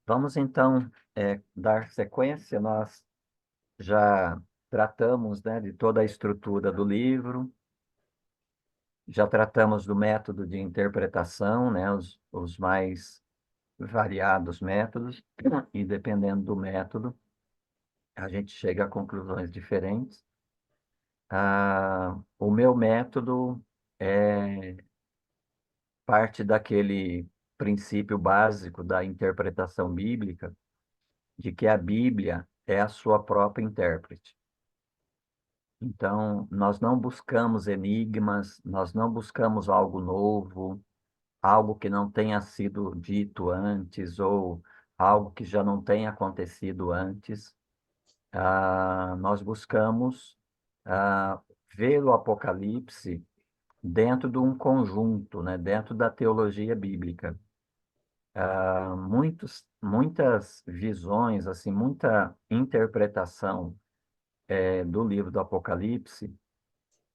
Vamos então dar sequência. Nós já tratamos, né, de toda a estrutura do livro, já tratamos do método de interpretação, né, os mais variados métodos, e dependendo do método, a gente chega a conclusões diferentes. O meu método é parte daquele princípio básico da interpretação bíblica, de que a Bíblia é a sua própria intérprete. Então, nós não buscamos enigmas, nós não buscamos algo novo, algo que não tenha sido dito antes ou algo que já não tenha acontecido antes. Nós buscamos ah, ver o Apocalipse dentro de um conjunto, né? Dentro da teologia bíblica. Muitas visões, assim, muita interpretação do livro do Apocalipse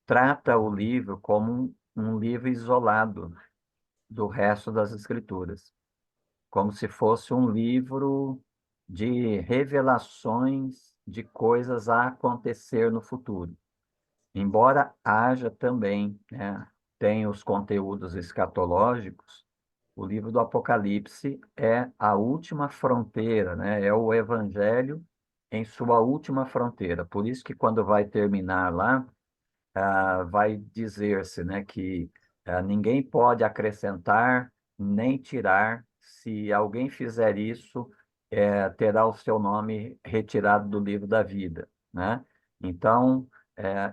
trata o livro como um livro isolado do resto das Escrituras, como se fosse um livro de revelações de coisas a acontecer no futuro. Embora haja também, né, tem os conteúdos escatológicos, o livro do Apocalipse é a última fronteira, né? É o Evangelho em sua última fronteira. Por isso que quando vai terminar lá, vai dizer-se, né, que ninguém pode acrescentar nem tirar. Se alguém fizer isso, terá o seu nome retirado do livro da vida, né? Então,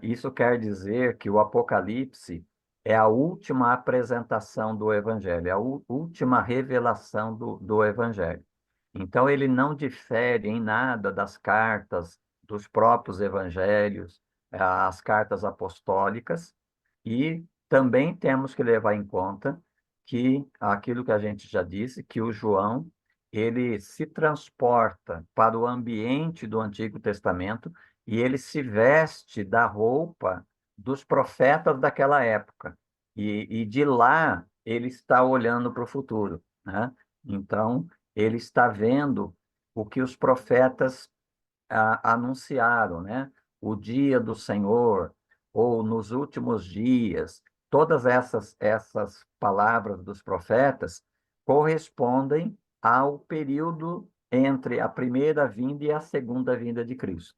isso quer dizer que o Apocalipse é a última apresentação do Evangelho, é a última revelação do Evangelho. Então, ele não difere em nada das cartas dos próprios evangelhos, as cartas apostólicas, e também temos que levar em conta que aquilo que a gente já disse, que o João, ele se transporta para o ambiente do Antigo Testamento e ele se veste da roupa dos profetas daquela época. E de lá ele está olhando para o futuro, né? Então, ele está vendo o que os profetas anunciaram, né? O dia do Senhor, ou nos últimos dias, todas essas palavras dos profetas correspondem ao período entre a primeira vinda e a segunda vinda de Cristo.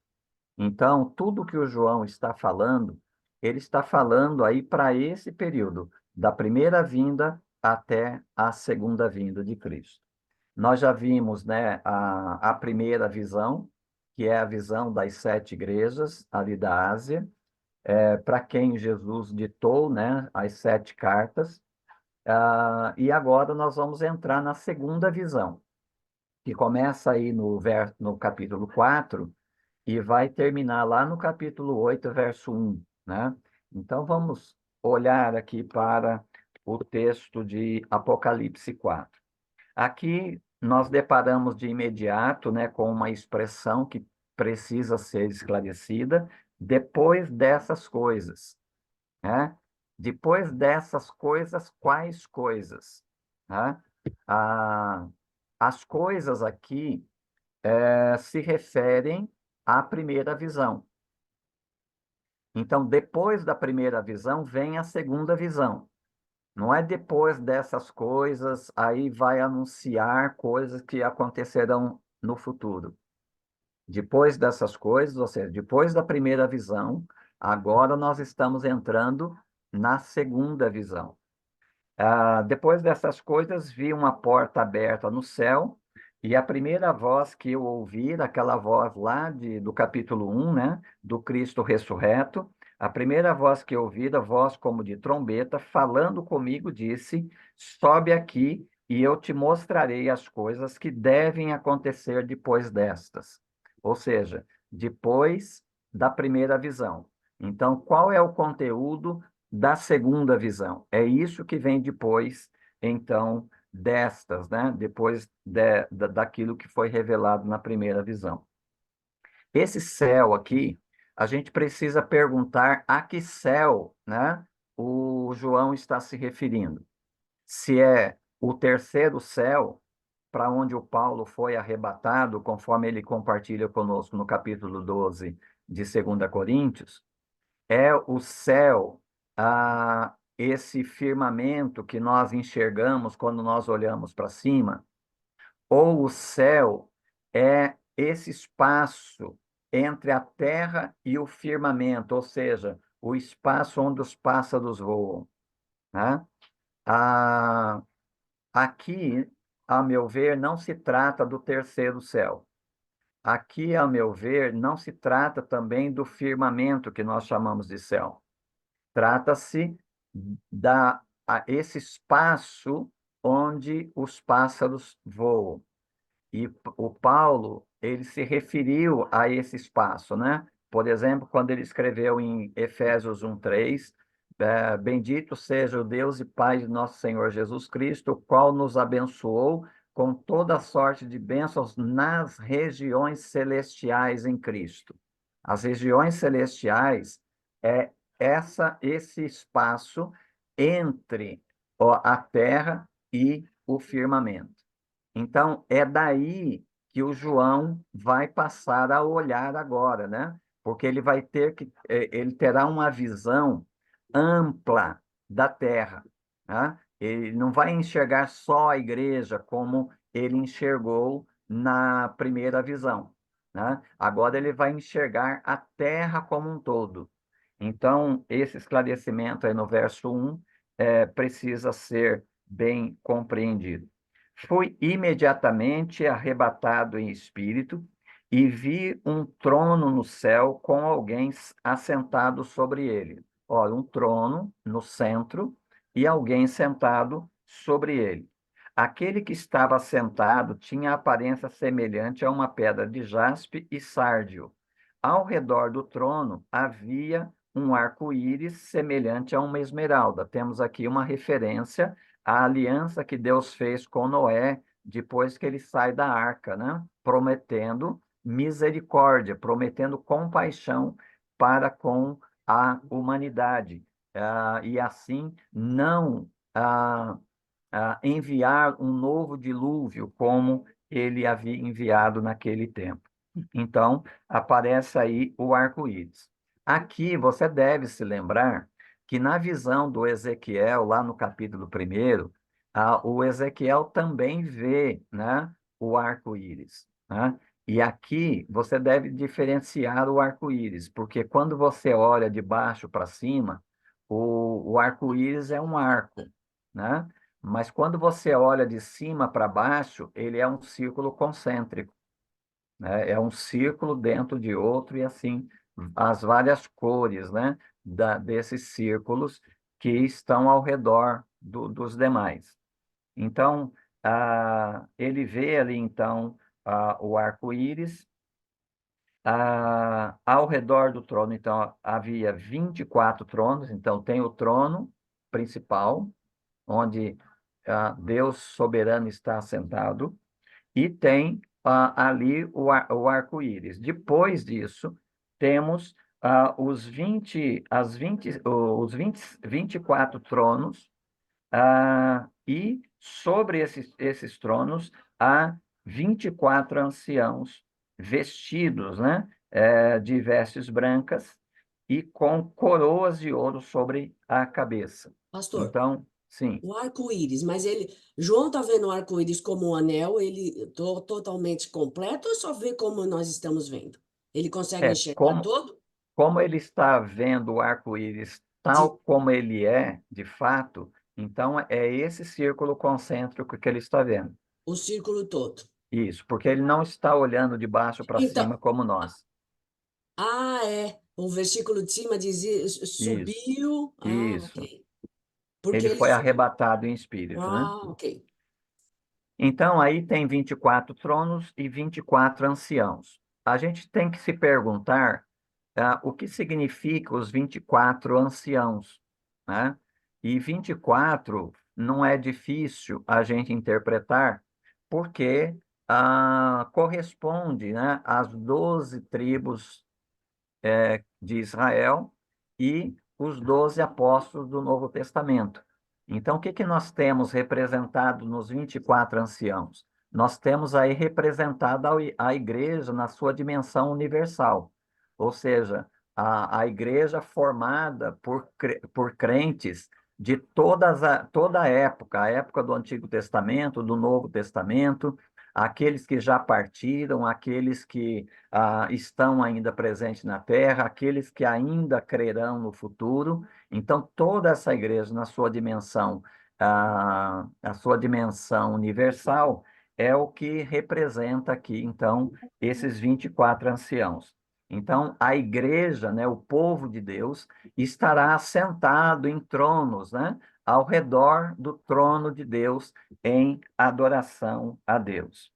Então, tudo que o João está falando, ele está falando aí para esse período, da primeira vinda até a segunda vinda de Cristo. Nós já vimos, né, a primeira visão, que é a visão das sete igrejas ali da Ásia, para quem Jesus ditou, né, as sete cartas. E agora nós vamos entrar na segunda visão, que começa aí no capítulo 4 e vai terminar lá no capítulo 8, verso 1, né? Então vamos olhar aqui para o texto de Apocalipse 4. Aqui nós deparamos de imediato, né, com uma expressão que precisa ser esclarecida depois dessas coisas, né? Depois dessas coisas, quais coisas, né? Ah, as coisas aqui se referem à primeira visão. Então, depois da primeira visão, vem a segunda visão. Não é depois dessas coisas, aí vai anunciar coisas que acontecerão no futuro. Depois dessas coisas, ou seja, depois da primeira visão, agora nós estamos entrando na segunda visão. Depois dessas coisas, vi uma porta aberta no céu, e a primeira voz que eu ouvi, aquela voz lá do capítulo 1, né, do Cristo ressurreto, a primeira voz que eu ouvi, a voz como de trombeta, falando comigo, disse: Sobe aqui e eu te mostrarei as coisas que devem acontecer depois destas. Ou seja, depois da primeira visão. Então, qual é o conteúdo da segunda visão? É isso que vem depois, então, destas, né? Depois daquilo que foi revelado na primeira visão. Esse céu aqui, a gente precisa perguntar a que céu, né, o João está se referindo. Se é o terceiro céu, para onde o Paulo foi arrebatado, conforme ele compartilha conosco no capítulo 12 de 2 Coríntios, é o céu, esse firmamento que nós enxergamos quando nós olhamos para cima, ou o céu é esse espaço entre a terra e o firmamento, ou seja, o espaço onde os pássaros voam, né? Ah, aqui, a meu ver, não se trata do terceiro céu. Aqui, a meu ver, não se trata também do firmamento que nós chamamos de céu. Trata-se esse espaço onde os pássaros voam. E o Paulo, ele se referiu a esse espaço, né? Por exemplo, quando ele escreveu em Efésios 1:3, bendito seja o Deus e Pai de nosso Senhor Jesus Cristo, o qual nos abençoou com toda sorte de bênçãos nas regiões celestiais em Cristo. As regiões celestiais é esse espaço entre a terra e o firmamento. Então, é daí que o João vai passar a olhar agora, né? Porque ele vai ter ele terá uma visão ampla da terra, né? Ele não vai enxergar só a igreja como ele enxergou na primeira visão, né? Agora ele vai enxergar a terra como um todo. Então, esse esclarecimento aí no verso 1 precisa ser bem compreendido. Fui imediatamente arrebatado em espírito e vi um trono no céu com alguém assentado sobre ele. Olha, um trono no centro e alguém sentado sobre ele. Aquele que estava sentado tinha aparência semelhante a uma pedra de jaspe e sárdio. Ao redor do trono havia um arco-íris semelhante a uma esmeralda. Temos aqui uma referência à aliança que Deus fez com Noé depois que ele sai da arca, né? Prometendo misericórdia, prometendo compaixão para com a humanidade. E assim não enviar um novo dilúvio como ele havia enviado naquele tempo. Então, aparece aí o arco-íris. Aqui você deve se lembrar que na visão do Ezequiel, lá no capítulo 1, o Ezequiel também vê, né, o arco-íris, né? E aqui você deve diferenciar o arco-íris, porque quando você olha de baixo para cima, o arco-íris é um arco, né? Mas quando você olha de cima para baixo, ele é um círculo concêntrico, né? É um círculo dentro de outro e assim as várias cores, né, desses círculos que estão ao redor dos demais. Então, ele vê ali então o arco-íris. Ao redor do trono, então, havia 24 tronos. Então, tem o trono principal, onde Deus soberano está assentado, e tem ali o arco-íris. Depois disso, temos os 24 tronos, e sobre esses tronos há 24 anciãos vestidos, né, de vestes brancas e com coroas de ouro sobre a cabeça. Pastor, Então, sim. o arco-íris, mas ele, João tá vendo o arco-íris como um anel, ele totalmente completo ou só vê como nós estamos vendo? Ele consegue É, enxergar como, todo? como ele está vendo o arco-íris tal De, como ele é, de fato, então é esse círculo concêntrico que ele está vendo. o círculo todo. Isso, porque ele não está olhando de baixo para Então, cima como nós. é. O versículo de cima diz Isso, subiu. Ah, isso. ok. Porque Ele ele foi foi. arrebatado em espírito, né? Ah, ok. Então, aí tem 24 tronos e 24 anciãos. A gente tem que se perguntar o que significa os 24 anciãos, né? E 24 não é difícil a gente interpretar, porque corresponde, né, às 12 tribos de Israel e os 12 apóstolos do Novo Testamento. Então, o que que nós temos representado nos 24 anciãos? nós temos aí representada a igreja na sua dimensão universal, ou seja, a igreja formada por crentes de toda a época do Antigo Testamento, do Novo Testamento, aqueles que já partiram, aqueles que estão ainda presentes na terra, aqueles que ainda crerão no futuro. Então, toda essa igreja, na sua dimensão, a sua dimensão universal, é o que representa aqui, então, esses 24 anciãos. Então, a igreja, né, o povo de Deus, estará assentado em tronos, né, ao redor do trono de Deus, em adoração a Deus.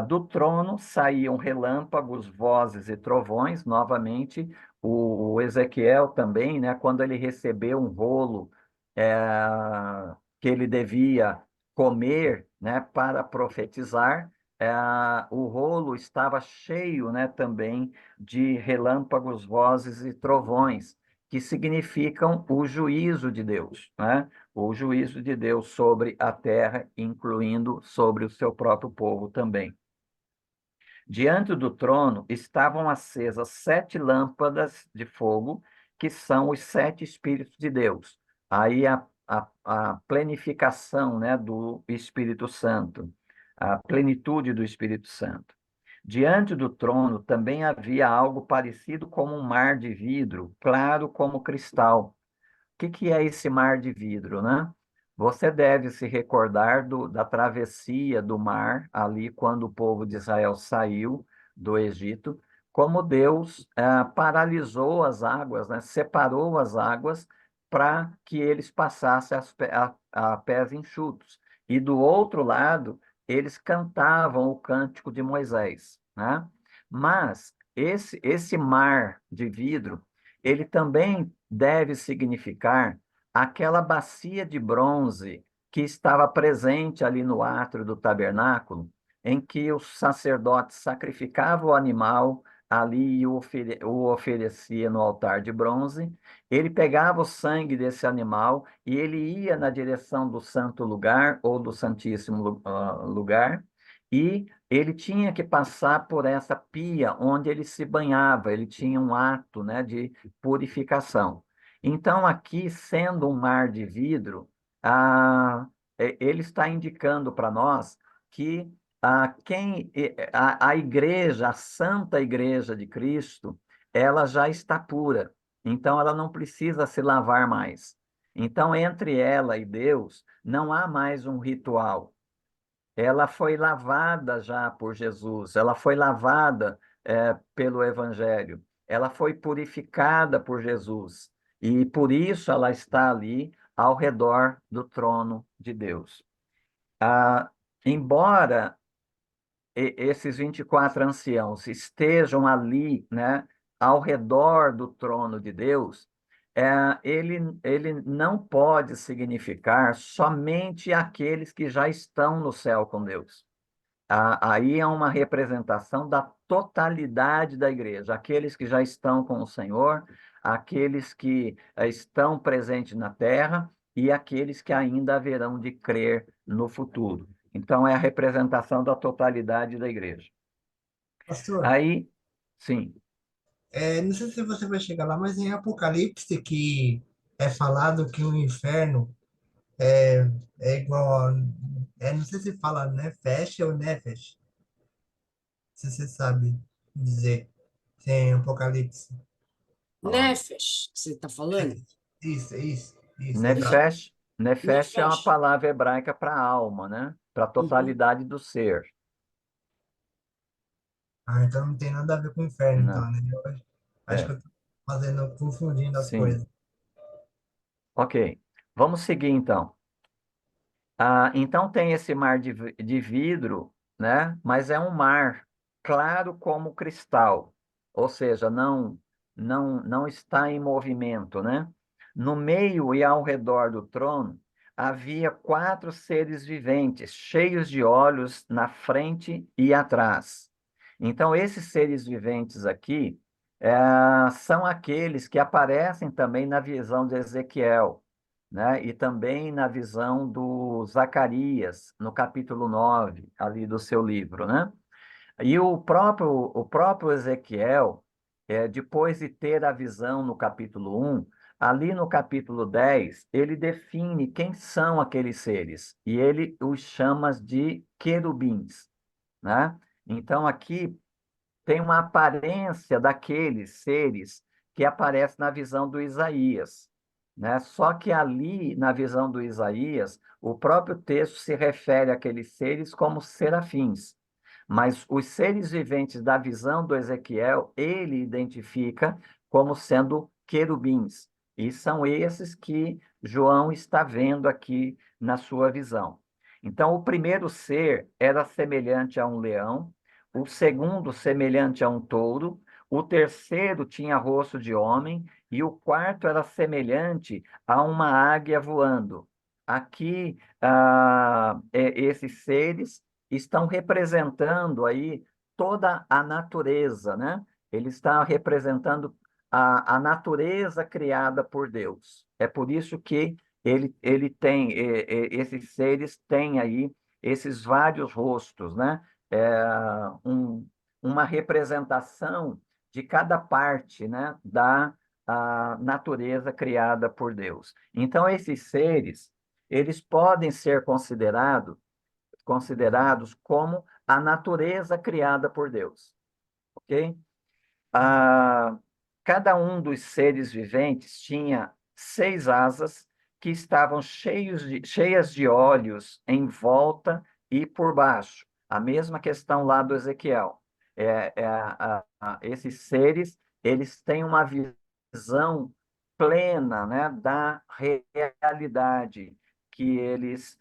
Do trono saíam relâmpagos, vozes e trovões. Novamente, o Ezequiel também, né, quando ele recebeu um rolo que ele devia comer, né, para profetizar, o rolo estava cheio, né, também de relâmpagos, vozes e trovões, que significam o juízo de Deus, né? O juízo de Deus sobre a terra, incluindo sobre o seu próprio povo também. Diante do trono estavam acesas 7 lâmpadas de fogo, que são os 7 Espíritos de Deus. Aí a plenificação, né, do Espírito Santo, a plenitude do Espírito Santo. Diante do trono também havia algo parecido como um mar de vidro, claro como cristal. Que é esse mar de vidro, né? Você deve se recordar da travessia do mar, ali quando o povo de Israel saiu do Egito, como Deus paralisou as águas, né? Separou as águas para que eles passassem a pés enxutos. E do outro lado, eles cantavam o cântico de Moisés, né? Mas esse mar de vidro, ele também deve significar aquela bacia de bronze que estava presente ali no átrio do tabernáculo, em que os sacerdotes sacrificavam o animal ali e o oferecia no altar de bronze. Ele pegava o sangue desse animal e ele ia na direção do santo lugar ou do santíssimo lugar, e ele tinha que passar por essa pia onde ele se banhava, ele tinha um ato, né, de purificação. Então, aqui, sendo um mar de vidro, ele está indicando para nós que a igreja, a Santa Igreja de Cristo, ela já está pura. Então, ela não precisa se lavar mais. Então, entre ela e Deus, não há mais um ritual. Ela foi lavada já por Jesus, ela foi lavada pelo Evangelho, ela foi purificada por Jesus, e por isso ela está ali ao redor do trono de Deus. Embora esses 24 anciãos estejam ali, né, ao redor do trono de Deus, ele não pode significar somente aqueles que já estão no céu com Deus. Aí é uma representação da totalidade da igreja, aqueles que já estão com o Senhor, aqueles que estão presentes na terra e aqueles que ainda haverão de crer no futuro. Então, é a representação da totalidade da igreja. Pastor, Aí, sim, não sei se você vai chegar lá, mas em Apocalipse que é falado que o inferno é igual a, não sei se fala Nefesh ou Nefesh, se você sabe dizer, tem Apocalipse. Nefesh, que você está falando? Isso, exato. Nefesh, Nefesh é uma Nefesh. palavra hebraica para alma, né? Para a Uhum. totalidade do ser. Ah, então não tem nada a ver com o inferno, então, Não, né? Eu acho que é, eu tô confundindo as sim. coisas. Ok, vamos seguir então. Então tem esse mar de vidro, né? Mas é um mar claro como cristal, ou seja, não está em movimento, né? No meio e ao redor do trono havia 4 seres viventes, cheios de olhos na frente e atrás. Então esses seres viventes aqui são aqueles que aparecem também na visão de Ezequiel. né? E também na visão do Zacarias, no capítulo 9 ali do seu livro, né? E o próprio Ezequiel, depois de ter a visão no capítulo 1, ali no capítulo 10, ele define quem são aqueles seres, e ele os chama de querubins, né? Então, aqui tem uma aparência daqueles seres que aparece na visão do Isaías, né? Só que ali, na visão do Isaías, o próprio texto se refere àqueles seres como serafins. Mas os seres viventes da visão do Ezequiel, ele identifica como sendo querubins. E são esses que João está vendo aqui na sua visão. Então, o primeiro ser era semelhante a um leão, o segundo semelhante a um touro, o terceiro tinha rosto de homem, e o quarto era semelhante a uma águia voando. Aqui, esses seres estão representando aí toda a natureza, né? Ele está representando a natureza criada por Deus. É por isso que ele tem, esses seres têm aí esses vários rostos, né? É, um, uma representação de cada parte, né, da natureza criada por Deus. Então, esses seres, eles podem ser considerados como a natureza criada por Deus, ok? Ah, cada um dos seres viventes tinha 6 asas que estavam cheias de olhos em volta e por baixo. A mesma questão lá do Ezequiel. Esses seres, eles têm uma visão plena, né, da realidade que eles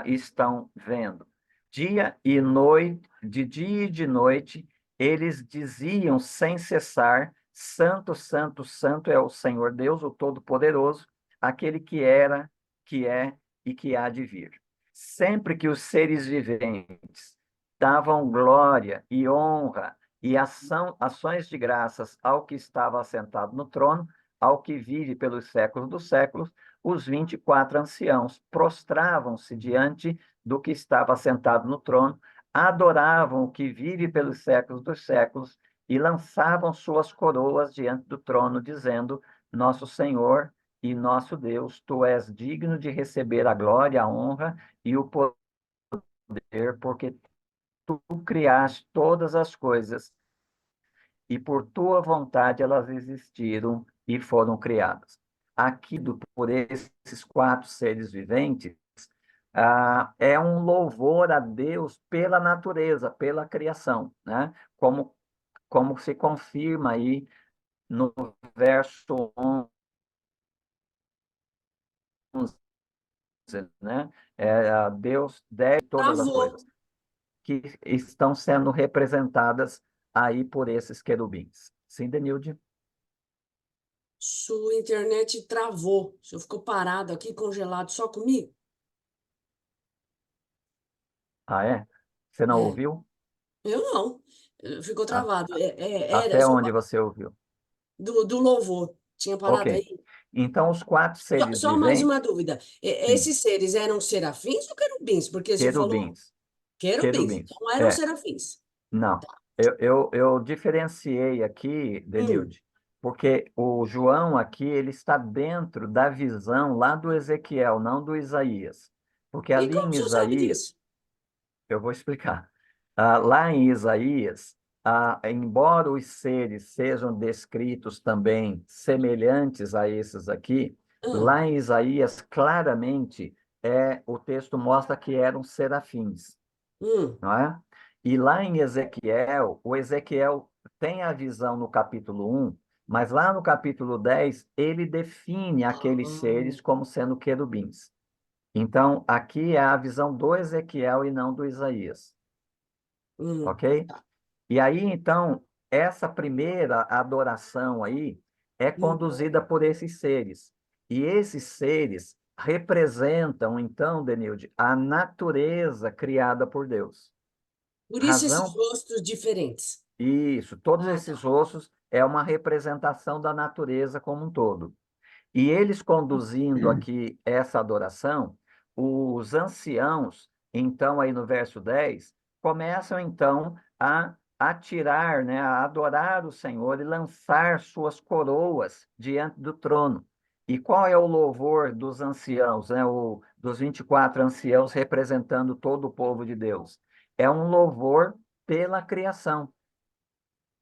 estão vendo. Dia e noite, de dia e de noite, eles diziam sem cessar: Santo, Santo, Santo é o Senhor Deus, o Todo-Poderoso, aquele que era, que é e que há de vir. Sempre que os seres viventes davam glória e honra e ações de graças ao que estava assentado no trono, ao que vive pelos séculos dos séculos, os 24 anciãos prostravam-se diante do que estava assentado no trono, adoravam o que vive pelos séculos dos séculos e lançavam suas coroas diante do trono, dizendo: Nosso Senhor e nosso Deus, tu és digno de receber a glória, a honra e o poder, porque tu criaste todas as coisas e por tua vontade elas existiram e foram criadas. Aqui, por esses 4 seres viventes, é um louvor a Deus pela natureza, pela criação, né? Como se confirma aí no verso 11, né? Deus deve todas as Travou. coisas, que estão sendo representadas aí por esses querubins. Sim, Denilde? Sua internet travou. O senhor ficou parado aqui, congelado só comigo? Ah, é? Você não É, ouviu? eu não. Ficou A- travado. Até onde você ouviu? do louvor. Tinha parado Ok. aí? Então, os 4 seres Só mais uma viventes, dúvida. sim, Esses seres eram serafins ou querubins? Porque o senhor falou querubins, querubins, querubins. então eram É, serafins. não. Eu diferenciei aqui, Hum. Denilde, porque o João aqui, ele está dentro da visão lá do Ezequiel, não do Isaías. Porque E ali como em o senhor sabe Isaías, disso? eu vou explicar. Lá em Isaías, embora os seres sejam descritos também semelhantes a esses aqui, Ah, lá em Isaías, claramente, o texto mostra que eram serafins, hum. não é? E lá em Ezequiel, o Ezequiel tem a visão no capítulo 1, mas lá no capítulo 10, ele define aqueles Ah, seres como sendo querubins. Então, aqui é a visão do Ezequiel e não do Isaías, ok? tá. E aí, então, essa primeira adoração aí é Hum. conduzida por esses seres. E esses seres representam, então, Denilde, a natureza criada por Deus. Por isso esses Razão, rostos diferentes. isso, todos Ah, esses tá. rostos é uma representação da natureza como um todo. E eles conduzindo aqui essa adoração, os anciãos, então, aí no verso 10, começam então a tirar, né, a adorar o Senhor e lançar suas coroas diante do trono. E qual é o louvor dos anciãos, né, dos 24 anciãos representando todo o povo de Deus? É um louvor pela criação.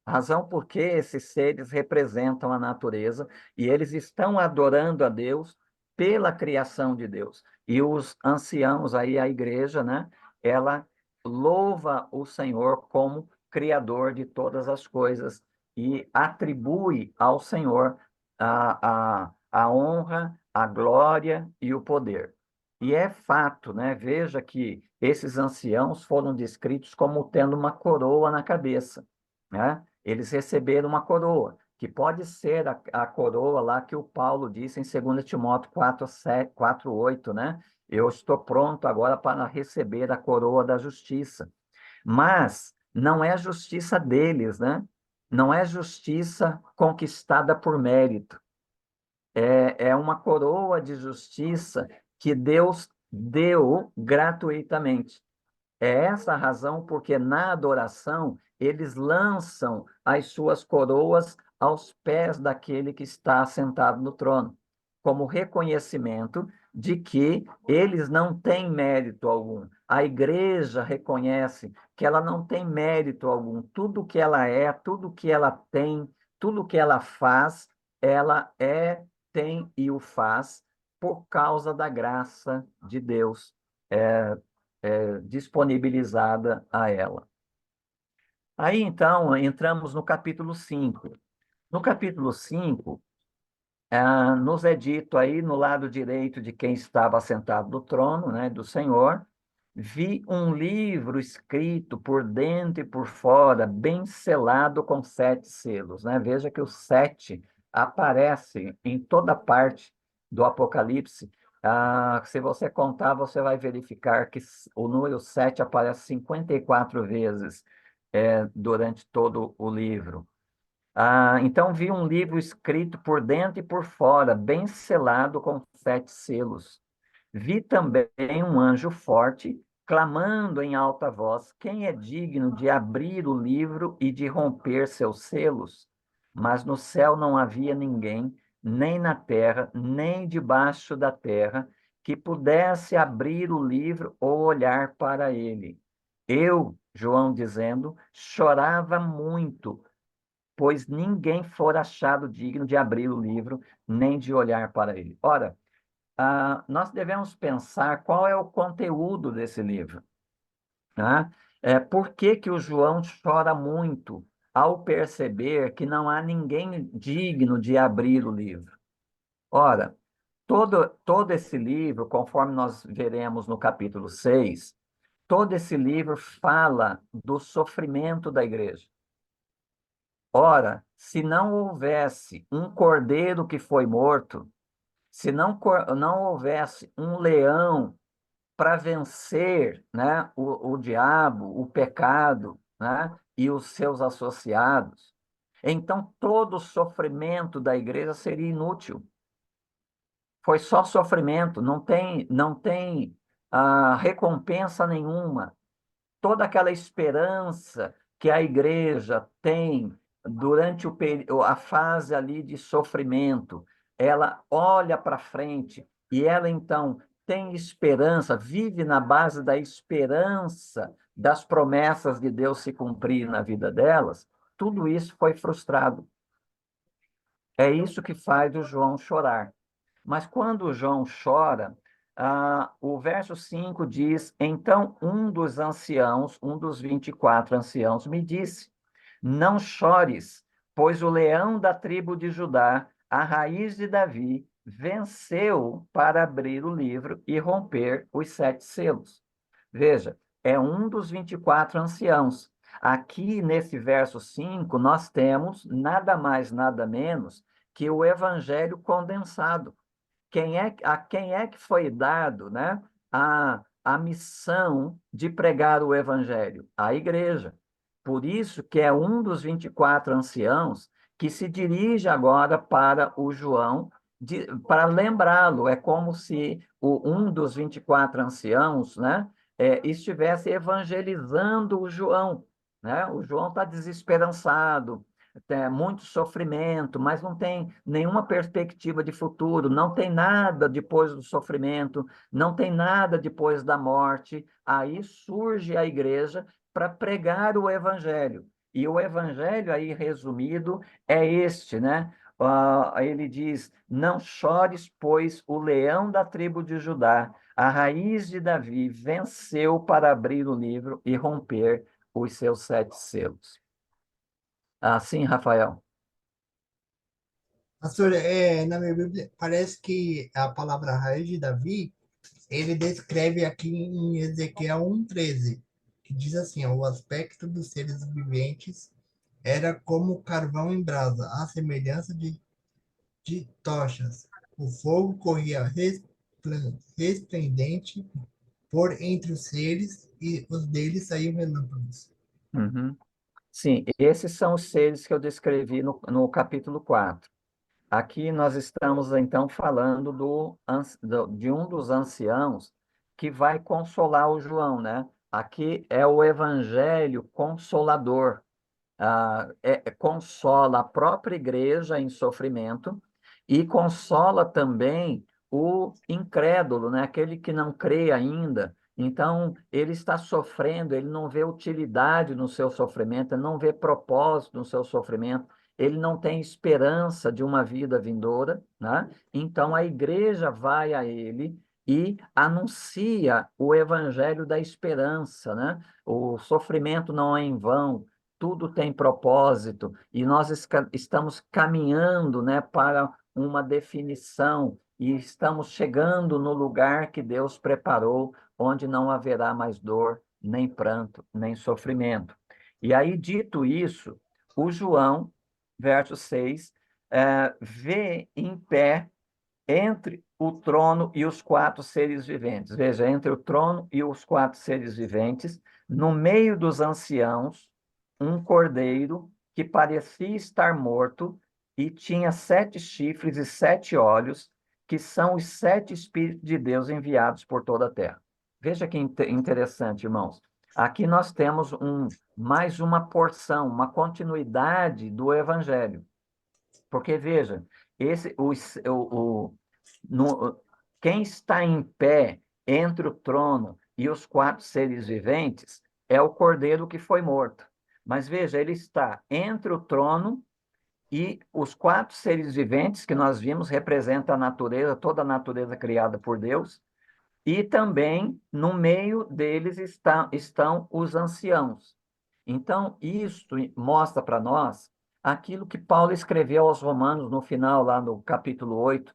Razão porque esses seres representam a natureza e eles estão adorando a Deus pela criação de Deus. E os anciãos aí, a igreja, né? Ela louva o Senhor como criador de todas as coisas e atribui ao Senhor a honra, a glória e o poder. E é fato, né? Veja que esses anciãos foram descritos como tendo uma coroa na cabeça, né? Eles receberam uma coroa, que pode ser a coroa lá que o Paulo disse em 2 Timóteo 4:8, né? Eu estou pronto agora para receber a coroa da justiça. Mas não é justiça deles, né? Não é justiça conquistada por mérito. É uma coroa de justiça que Deus deu gratuitamente. É essa a razão porque na adoração eles lançam as suas coroas aos pés daquele que está sentado no trono, como reconhecimento de que eles não têm mérito algum. A igreja reconhece que ela não tem mérito algum. Tudo que ela é, tudo que ela tem, tudo que ela faz, ela é, tem e o faz por causa da graça de Deus. Disponibilizada a ela. Aí, então, entramos no capítulo 5. No capítulo 5, nos é dito aí, no lado direito de quem estava sentado no trono, né, do Senhor, vi um livro escrito por dentro e por fora, bem selado com 7 selos, né? Veja que o 7 aparece em toda parte do Apocalipse. Se você contar, você vai verificar que o número 7 aparece 54 vezes durante todo o livro. Então vi um livro escrito por dentro e por fora, bem selado com 7 selos. Vi também um anjo forte, clamando em alta voz: quem é digno de abrir o livro e de romper seus selos? Mas no céu não havia ninguém, nem na terra, nem debaixo da terra, que pudesse abrir o livro ou olhar para ele. Eu, João dizendo, chorava muito, pois ninguém fora achado digno de abrir o livro, nem de olhar para ele. Ora, nós devemos pensar qual é o conteúdo desse livro, tá? Por que que o João chora muito ao perceber que não há ninguém digno de abrir o livro? Ora, todo esse livro, conforme nós veremos no capítulo 6, todo esse livro fala do sofrimento da igreja. Ora, se não houvesse um cordeiro que foi morto, se não houvesse um leão para vencer, né, o diabo, o pecado, né, e os seus associados, então todo o sofrimento da igreja seria inútil. Foi só sofrimento, não tem recompensa nenhuma. Toda aquela esperança que a igreja tem durante a fase ali de sofrimento, ela olha para frente e ela então tem esperança, vive na base da esperança das promessas de Deus se cumprir na vida delas. Tudo isso foi frustrado. É isso que faz o João chorar. Mas quando o João chora, o verso 5 diz: então um dos anciãos, um dos 24 anciãos, me disse: não chores, pois o leão da tribo de Judá, a raiz de Davi, venceu para abrir o livro e romper os 7 selos. Veja, é um dos 24 anciãos. Aqui, nesse verso 5, nós temos nada mais, nada menos que o evangelho condensado. A quem é que foi dado, né, a missão de pregar o evangelho? A igreja. Por isso que é um dos 24 anciãos que se dirige agora para o João para lembrá-lo. É como se um dos 24 anciãos, né, estivesse evangelizando o João, né? O João está desesperançado, tem muito sofrimento, mas não tem nenhuma perspectiva de futuro, não tem nada depois do sofrimento, não tem nada depois da morte. Aí surge a igreja para pregar o evangelho. E o evangelho aí resumido é este, né? Ele diz: Não chores, pois o leão da tribo de Judá, a raiz de Davi, venceu para abrir o livro e romper os seus 7 selos. Assim, Rafael. Pastor, na minha Bíblia, parece que a palavra raiz de Davi, ele descreve aqui em Ezequiel 1:13, que diz assim, ó, o aspecto dos seres viventes era como carvão em brasa, à semelhança de tochas. O fogo corria resplendente por entre os seres e os deles saíam relâmpagos. Uhum. Sim, esses são os seres que eu descrevi no capítulo 4. Aqui nós estamos, então, falando de um dos anciãos que vai consolar o João, né? Aqui é o evangelho consolador. Consola a própria igreja em sofrimento e consola também o incrédulo, né? Aquele que não crê ainda. Então, ele está sofrendo, ele não vê utilidade no seu sofrimento, ele não vê propósito no seu sofrimento, ele não tem esperança de uma vida vindoura, né? Então, a igreja vai a ele e anuncia o evangelho da esperança, né? O sofrimento não é em vão, tudo tem propósito, e nós estamos caminhando, né, para uma definição, e estamos chegando no lugar que Deus preparou, onde não haverá mais dor, nem pranto, nem sofrimento. E aí, dito isso, o João, verso 6, vê em pé entre o trono e os 4 seres viventes. Veja, entre o trono e os 4 seres viventes, no meio dos anciãos, um cordeiro que parecia estar morto e tinha 7 chifres e 7 olhos, que são os 7 Espíritos de Deus enviados por toda a terra. Veja que interessante, irmãos. Aqui nós temos mais uma porção, uma continuidade do Evangelho. Porque, veja, esse, no, quem está em pé entre o trono e os 4 seres viventes é o cordeiro que foi morto. Mas veja, ele está entre o trono e os 4 seres viventes que nós vimos representam a natureza, toda a natureza criada por Deus, e também no meio deles estão os anciãos. Então, isto mostra para nós aquilo que Paulo escreveu aos Romanos no final, lá no capítulo 8,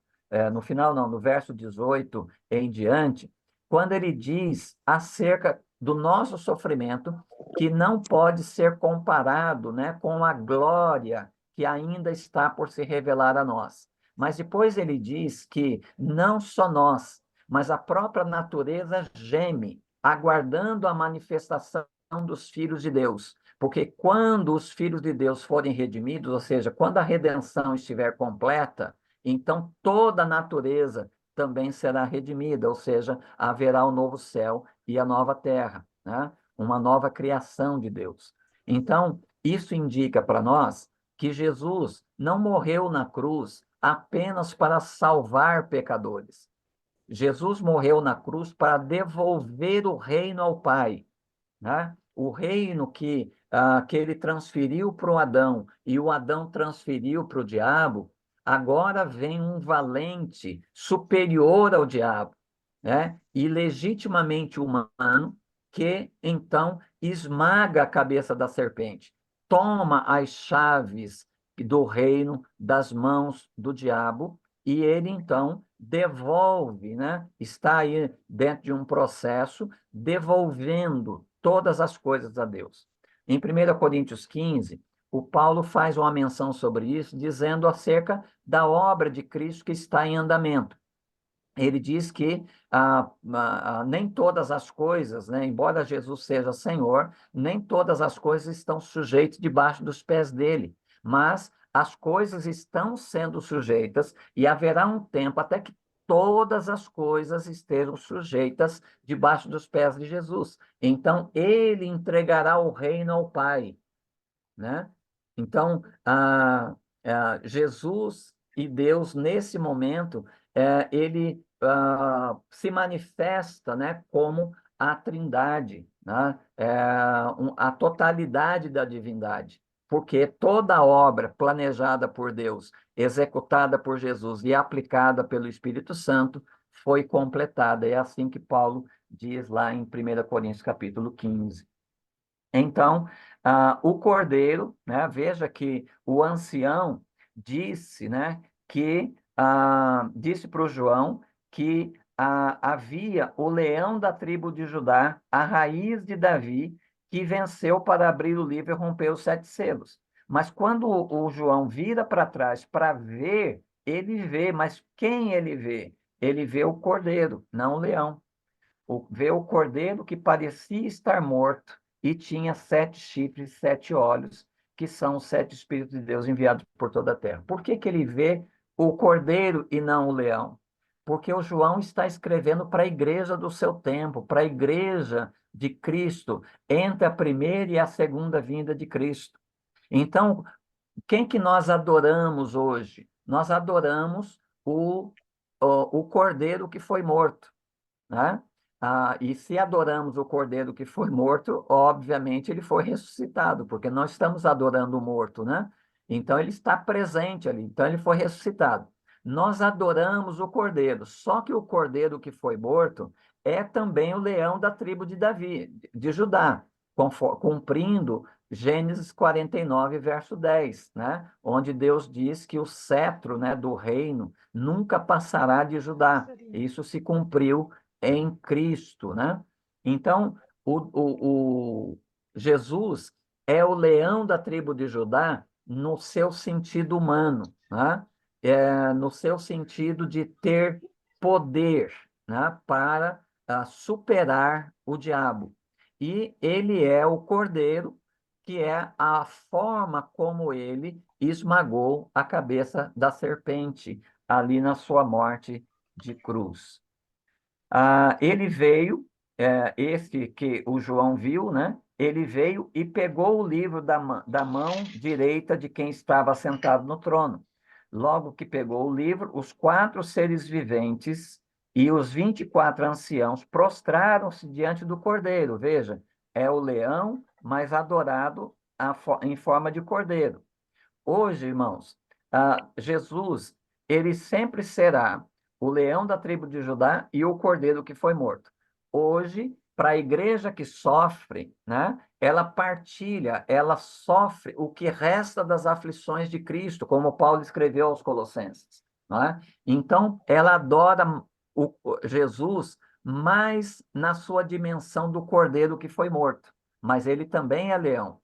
no final não, no verso 18 em diante, quando ele diz acerca do nosso sofrimento, que não pode ser comparado, né, com a glória que ainda está por se revelar a nós. Mas depois ele diz que não só nós, mas a própria natureza geme, aguardando a manifestação dos filhos de Deus. Porque quando os filhos de Deus forem redimidos, ou seja, quando a redenção estiver completa, então toda a natureza também será redimida, ou seja, haverá o novo céu e a nova terra, né? Uma nova criação de Deus. Então, isso indica para nós que Jesus não morreu na cruz apenas para salvar pecadores. Jesus morreu na cruz para devolver o reino ao Pai, né? O reino que ele transferiu para o Adão e o Adão transferiu para o diabo, agora vem um valente superior ao diabo, né? E legitimamente humano, que então esmaga a cabeça da serpente, toma as chaves do reino das mãos do diabo e ele então devolve, né? Está aí dentro de um processo devolvendo todas as coisas a Deus. Em 1 Coríntios 15, o Paulo faz uma menção sobre isso, dizendo acerca da obra de Cristo que está em andamento. Ele diz que nem todas as coisas, né, embora Jesus seja Senhor, nem todas as coisas estão sujeitas debaixo dos pés dele, mas as coisas estão sendo sujeitas e haverá um tempo até que todas as coisas estejam sujeitas debaixo dos pés de Jesus. Então, ele entregará o reino ao Pai, né? Então, Jesus e Deus, nesse momento, ele se manifesta, né, como a Trindade, né? A totalidade da divindade, porque toda obra planejada por Deus, executada por Jesus e aplicada pelo Espírito Santo foi completada. É assim que Paulo diz lá em 1 Coríntios capítulo 15. Então, o cordeiro, né, veja que o ancião disse, né, que disse para o João que havia o leão da tribo de Judá, a raiz de Davi, que venceu para abrir o livro e romper os 7 selos. Mas quando o João vira para trás para ver, ele vê, mas quem ele vê? Ele vê o cordeiro, não o leão. Vê o cordeiro que parecia estar morto e tinha 7 chifres, 7 olhos, que são os 7 Espíritos de Deus enviados por toda a terra. Por que que ele vê o cordeiro e não o leão? Porque o João está escrevendo para a igreja do seu tempo, para a igreja de Cristo, entre a primeira e a segunda vinda de Cristo. Então, quem que nós adoramos hoje? Nós adoramos o cordeiro que foi morto, né? E se adoramos o cordeiro que foi morto, obviamente ele foi ressuscitado, porque nós estamos adorando o morto, né? Então ele está presente ali, então ele foi ressuscitado. Nós adoramos o cordeiro, só que o cordeiro que foi morto é também o leão da tribo de Davi, de Judá, cumprindo Gênesis 49, verso 10, né? Onde Deus diz que o cetro, né, do reino nunca passará de Judá. Isso se cumpriu em Cristo, né? Então, Jesus é o leão da tribo de Judá no seu sentido humano, né? No seu sentido de ter poder, né? Para superar o diabo. E ele é o cordeiro, que é a forma como ele esmagou a cabeça da serpente ali na sua morte de cruz. Ele veio, esse que o João viu, né? Ele veio e pegou o livro da mão direita de quem estava sentado no trono. Logo que pegou o livro, os 4 seres viventes e os 24 anciãos prostraram-se diante do cordeiro. Veja, é o leão, mas adorado em forma de cordeiro. Hoje, irmãos, Jesus, ele sempre será o leão da tribo de Judá e o cordeiro que foi morto. Hoje, para a igreja que sofre, né, ela partilha, ela sofre o que resta das aflições de Cristo, como Paulo escreveu aos Colossenses. Né? Então, ela adora Jesus mais na sua dimensão do cordeiro que foi morto, mas ele também é leão.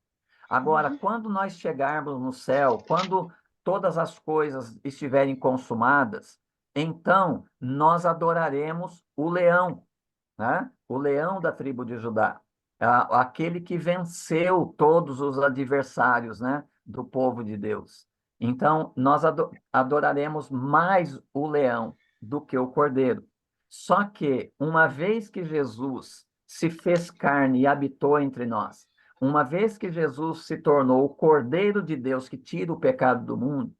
Agora, quando nós chegarmos no céu, quando todas as coisas estiverem consumadas, então nós adoraremos o leão, né? O leão da tribo de Judá, aquele que venceu todos os adversários, né, do povo de Deus. Então, nós adoraremos mais o leão do que o cordeiro. Só que, uma vez que Jesus se fez carne e habitou entre nós, uma vez que Jesus se tornou o Cordeiro de Deus que tira o pecado do mundo,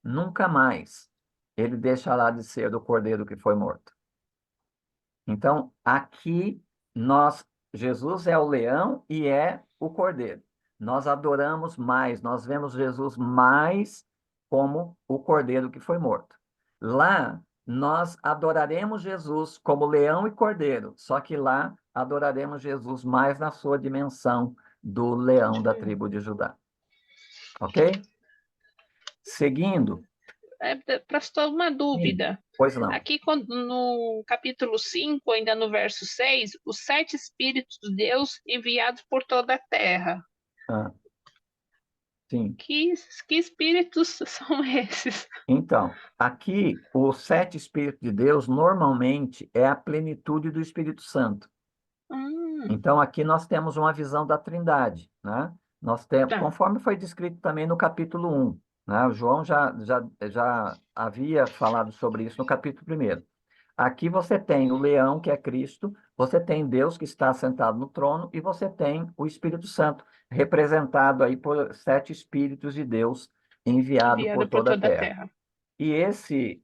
nunca mais ele deixará de ser o Cordeiro que foi morto. Então, aqui Jesus é o leão e é o cordeiro. Nós adoramos mais, nós vemos Jesus mais como o cordeiro que foi morto. Lá, nós adoraremos Jesus como leão e cordeiro, só que lá adoraremos Jesus mais na sua dimensão do leão da tribo de Judá. Ok? Seguindo. Para só uma dúvida. Pois não. Aqui no capítulo 5, ainda no verso 6, os 7 Espíritos de Deus enviados por toda a terra. Sim. Que espíritos são esses? Então, aqui, os 7 Espíritos de Deus, normalmente, é a plenitude do Espírito Santo. Então, aqui nós temos uma visão da Trindade, né? Nós temos, conforme foi descrito também no capítulo 1. né? O João já havia falado sobre isso no capítulo 1. Aqui você tem o leão, que é Cristo, você tem Deus que está sentado no trono, e você tem o Espírito Santo, representado aí por 7 Espíritos de Deus enviado por enviado por toda a toda a terra. terra. E esse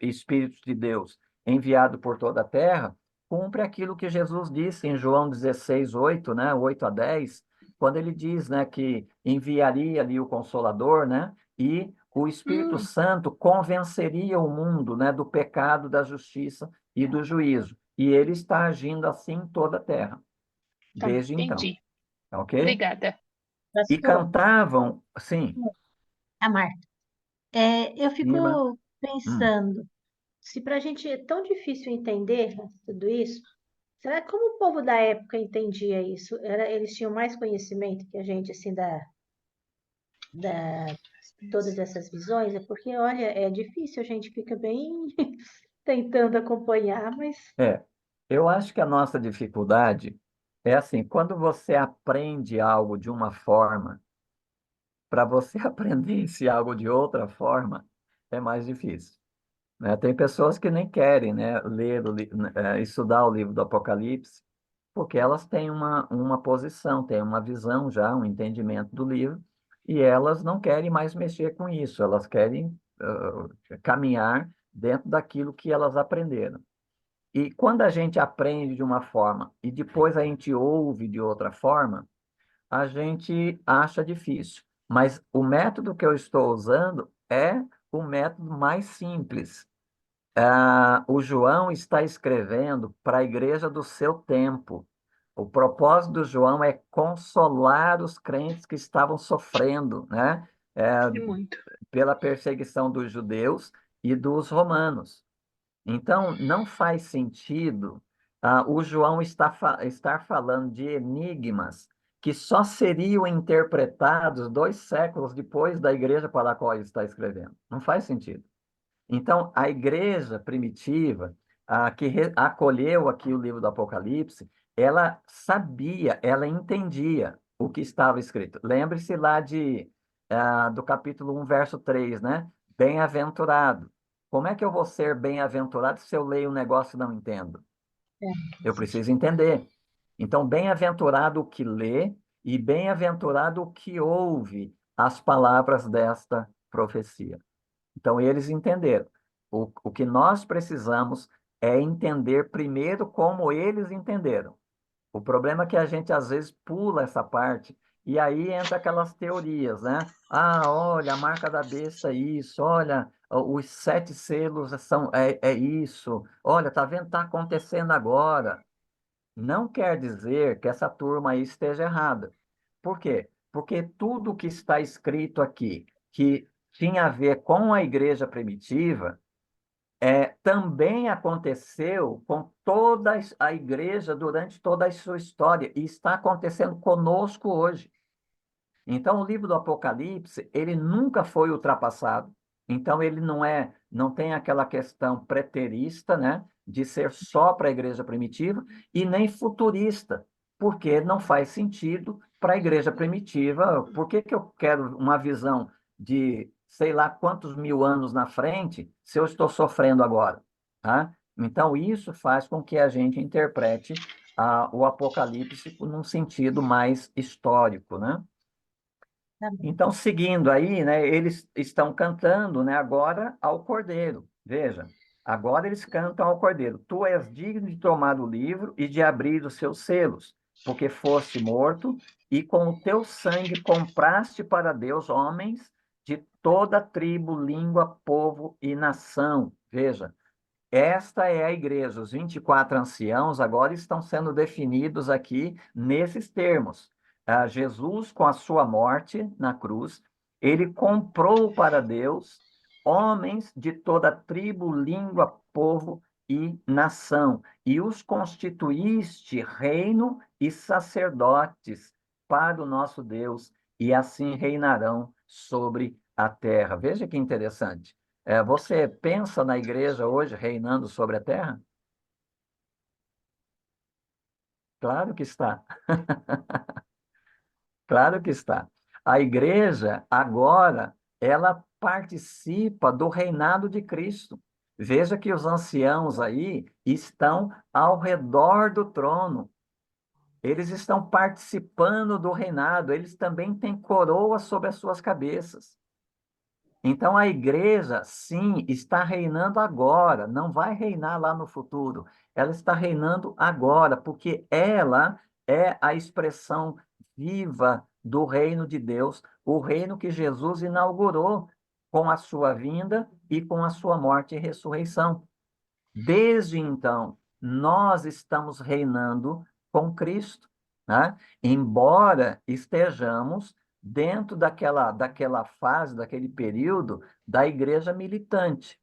Espírito de Deus enviado por toda a terra cumpre aquilo que Jesus disse em João 16:8, né, 8 a 10, quando ele diz, né, que enviaria ali o Consolador, né, e o Espírito Hum, Santo convenceria o mundo, né, do pecado, da justiça e do juízo. E ele está agindo assim em toda a terra, tá, desde então, entendi. tá ok? Obrigada. E Pastor, cantavam, sim, a Marta, eu Nima, fico pensando, se para a gente é tão difícil entender tudo isso, será como o povo da época entendia isso? Eles tinham mais conhecimento que a gente, assim, da todas essas visões? É porque, olha, é difícil, a gente fica bem tentando acompanhar, mas é. Eu acho que a nossa dificuldade é assim, quando você aprende algo de uma forma, para você aprender esse algo de outra forma, é mais difícil, né? Tem pessoas que nem querem, né, estudar o livro do Apocalipse, porque elas têm uma posição, têm uma visão já, um entendimento do livro, e elas não querem mais mexer com isso, elas querem caminhar dentro daquilo que elas aprenderam. E quando a gente aprende de uma forma e depois a gente ouve de outra forma, a gente acha difícil. Mas o método que eu estou usando é o método mais simples. O João está escrevendo para a igreja do seu tempo. O propósito do João é consolar os crentes que estavam sofrendo, né? E muito. Pela perseguição dos judeus e dos romanos. Então, não faz sentido o João estar falando de enigmas que só seriam interpretados 2 séculos depois da igreja para a qual ele está escrevendo. Não faz sentido. Então, a igreja primitiva, acolheu aqui o livro do Apocalipse, ela sabia, ela entendia o que estava escrito. Lembre-se lá do capítulo 1, verso 3, né? Bem-aventurado. Como é que eu vou ser bem-aventurado se eu leio um negócio e não entendo? Eu preciso entender. Então, bem-aventurado o que lê e bem-aventurado o que ouve as palavras desta profecia. Então, eles entenderam. O que nós precisamos é entender primeiro como eles entenderam. O problema é que a gente, às vezes, pula essa parte e aí entra aquelas teorias, né? Ah, olha, a marca da besta é isso, olha, os 7 selos é isso, olha, tá vendo? Tá acontecendo agora. Não quer dizer que essa turma aí esteja errada. Por quê? Porque tudo que está escrito aqui, que tinha a ver com a igreja primitiva, também aconteceu com toda a igreja durante toda a sua história e está acontecendo conosco hoje. Então, o livro do Apocalipse, ele nunca foi ultrapassado. Então, ele não tem aquela questão preterista, né, de ser só para a igreja primitiva e nem futurista, porque não faz sentido para a igreja primitiva. Por que que eu quero uma visão de sei lá quantos mil anos na frente se eu estou sofrendo agora, tá? Então, isso faz com que a gente interprete o Apocalipse num sentido mais histórico, né? tá bom. Então, seguindo aí, né, eles estão cantando, né, agora ao Cordeiro. Veja, agora eles cantam ao Cordeiro. Tu és digno de tomar o livro e de abrir os seus selos, porque foste morto e com o teu sangue compraste para Deus homens de toda tribo, língua, povo e nação. Veja, esta é a igreja. Os 24 anciãos agora estão sendo definidos aqui nesses termos. Jesus, com a sua morte na cruz, ele comprou para Deus homens de toda tribo, língua, povo e nação, e os constituíste reino e sacerdotes para o nosso Deus, e assim reinarão sobre a terra. Veja que interessante. Você pensa na igreja hoje reinando sobre a terra? Claro que está. Claro que está. A igreja agora ela participa do reinado de Cristo. Veja que os anciãos aí estão ao redor do trono. Eles estão participando do reinado, eles também têm coroa sobre as suas cabeças. Então a igreja, sim, está reinando agora, não vai reinar lá no futuro. Ela está reinando agora, porque ela é a expressão viva do reino de Deus, o reino que Jesus inaugurou com a sua vinda e com a sua morte e ressurreição. Desde então, nós estamos reinando com Cristo, né? Embora estejamos dentro daquela fase, daquele período da igreja militante.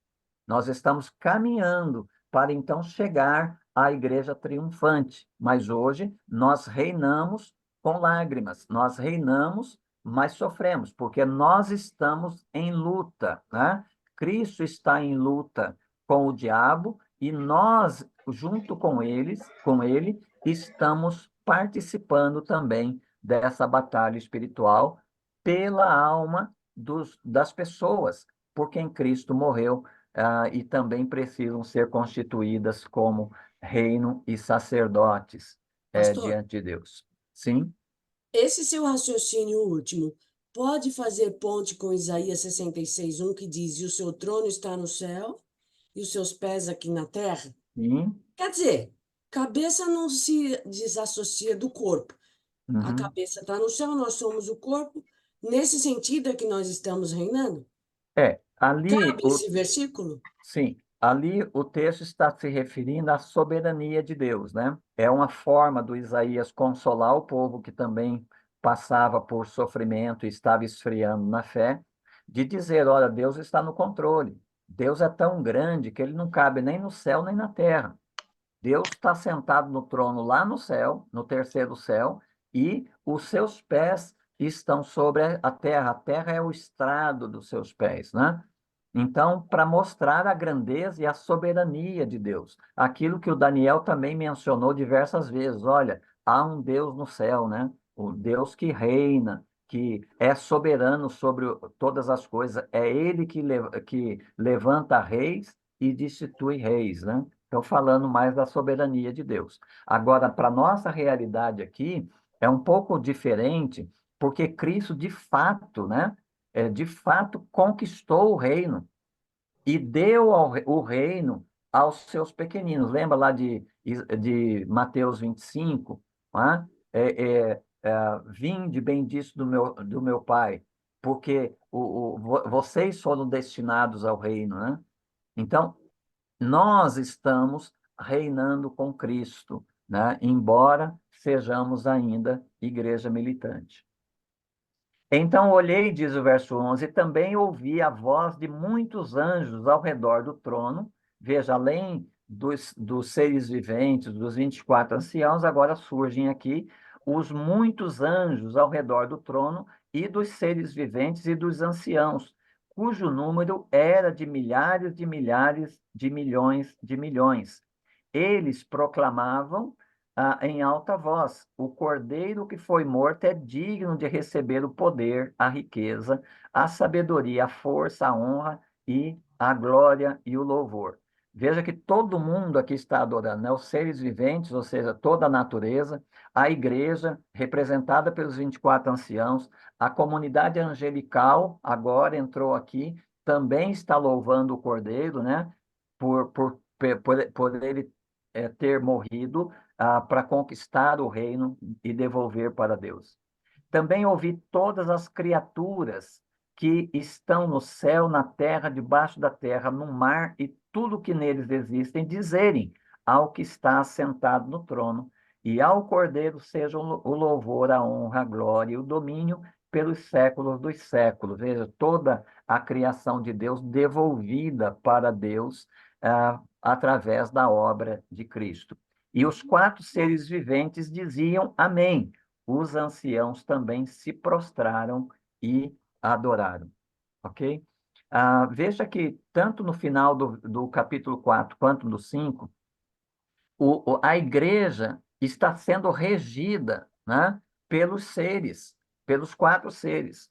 Nós estamos caminhando para então chegar à igreja triunfante. Mas hoje nós reinamos com lágrimas, nós reinamos, mas sofremos, porque nós estamos em luta, né? Cristo está em luta com o diabo e nós, junto com ele, estamos participando também dessa batalha espiritual pela alma das pessoas por quem Cristo morreu, e também precisam ser constituídas como reino e sacerdotes, Pastor, diante de Deus. Sim? esse seu raciocínio último pode fazer ponte com Isaías 66:1, que diz: E o seu trono está no céu e os seus pés aqui na terra? Sim? Quer dizer, cabeça não se desassocia do corpo. A Uhum. cabeça está no céu, nós somos o corpo. Nesse sentido é que nós estamos reinando? Ali Cabe esse versículo? sim, ali o texto está se referindo à soberania de Deus, né? É uma forma do Isaías consolar o povo que também passava por sofrimento e estava esfriando na fé, de dizer, olha, Deus está no controle. Deus é tão grande que ele não cabe nem no céu nem na terra. Deus está sentado no trono lá no céu, no terceiro céu, e os seus pés estão sobre a terra. A terra é o estrado dos seus pés, né? Então, para mostrar a grandeza e a soberania de Deus, aquilo que o Daniel também mencionou diversas vezes, olha, há um Deus no céu, né? O Deus que reina, que é soberano sobre todas as coisas, é ele que levanta reis e destitui reis, né? Então, falando mais da soberania de Deus. Agora, para nossa realidade aqui, é um pouco diferente, porque Cristo, de fato, né? De fato, conquistou o reino e deu o reino aos seus pequeninos. Lembra lá de Mateus 25? Não é? Vinde, benditos do meu Pai, porque vocês foram destinados ao reino, né? Então, nós estamos reinando com Cristo, né? Embora sejamos ainda igreja militante. Então olhei, diz o verso 11, e também ouvi a voz de muitos anjos ao redor do trono. Veja, além dos seres viventes, dos 24 anciãos, agora surgem aqui os muitos anjos ao redor do trono e dos seres viventes e dos anciãos, cujo número era de milhares de milhares de milhões de milhões. Eles proclamavam em alta voz: o cordeiro que foi morto é digno de receber o poder, a riqueza, a sabedoria, a força, a honra e a glória e o louvor. Veja que todo mundo aqui está adorando, né? Os seres viventes, ou seja, toda a natureza, a igreja, representada pelos 24 anciãos, a comunidade angelical, agora entrou aqui, também está louvando o cordeiro, né? Por ele ter morrido para conquistar o reino e devolver para Deus. Também ouvi todas as criaturas que estão no céu, na terra, debaixo da terra, no mar e tudo que neles existem, dizerem ao que está assentado no trono e ao Cordeiro seja o louvor, a honra, a glória e o domínio pelos séculos dos séculos. Veja, toda a criação de Deus devolvida para Deus através da obra de Cristo. E os quatro seres viventes diziam amém. Os anciãos também se prostraram e adoraram. Ok? Veja que, tanto no final do capítulo 4 quanto no 5, a igreja está sendo regida, né, pelos seres, pelos quatro seres.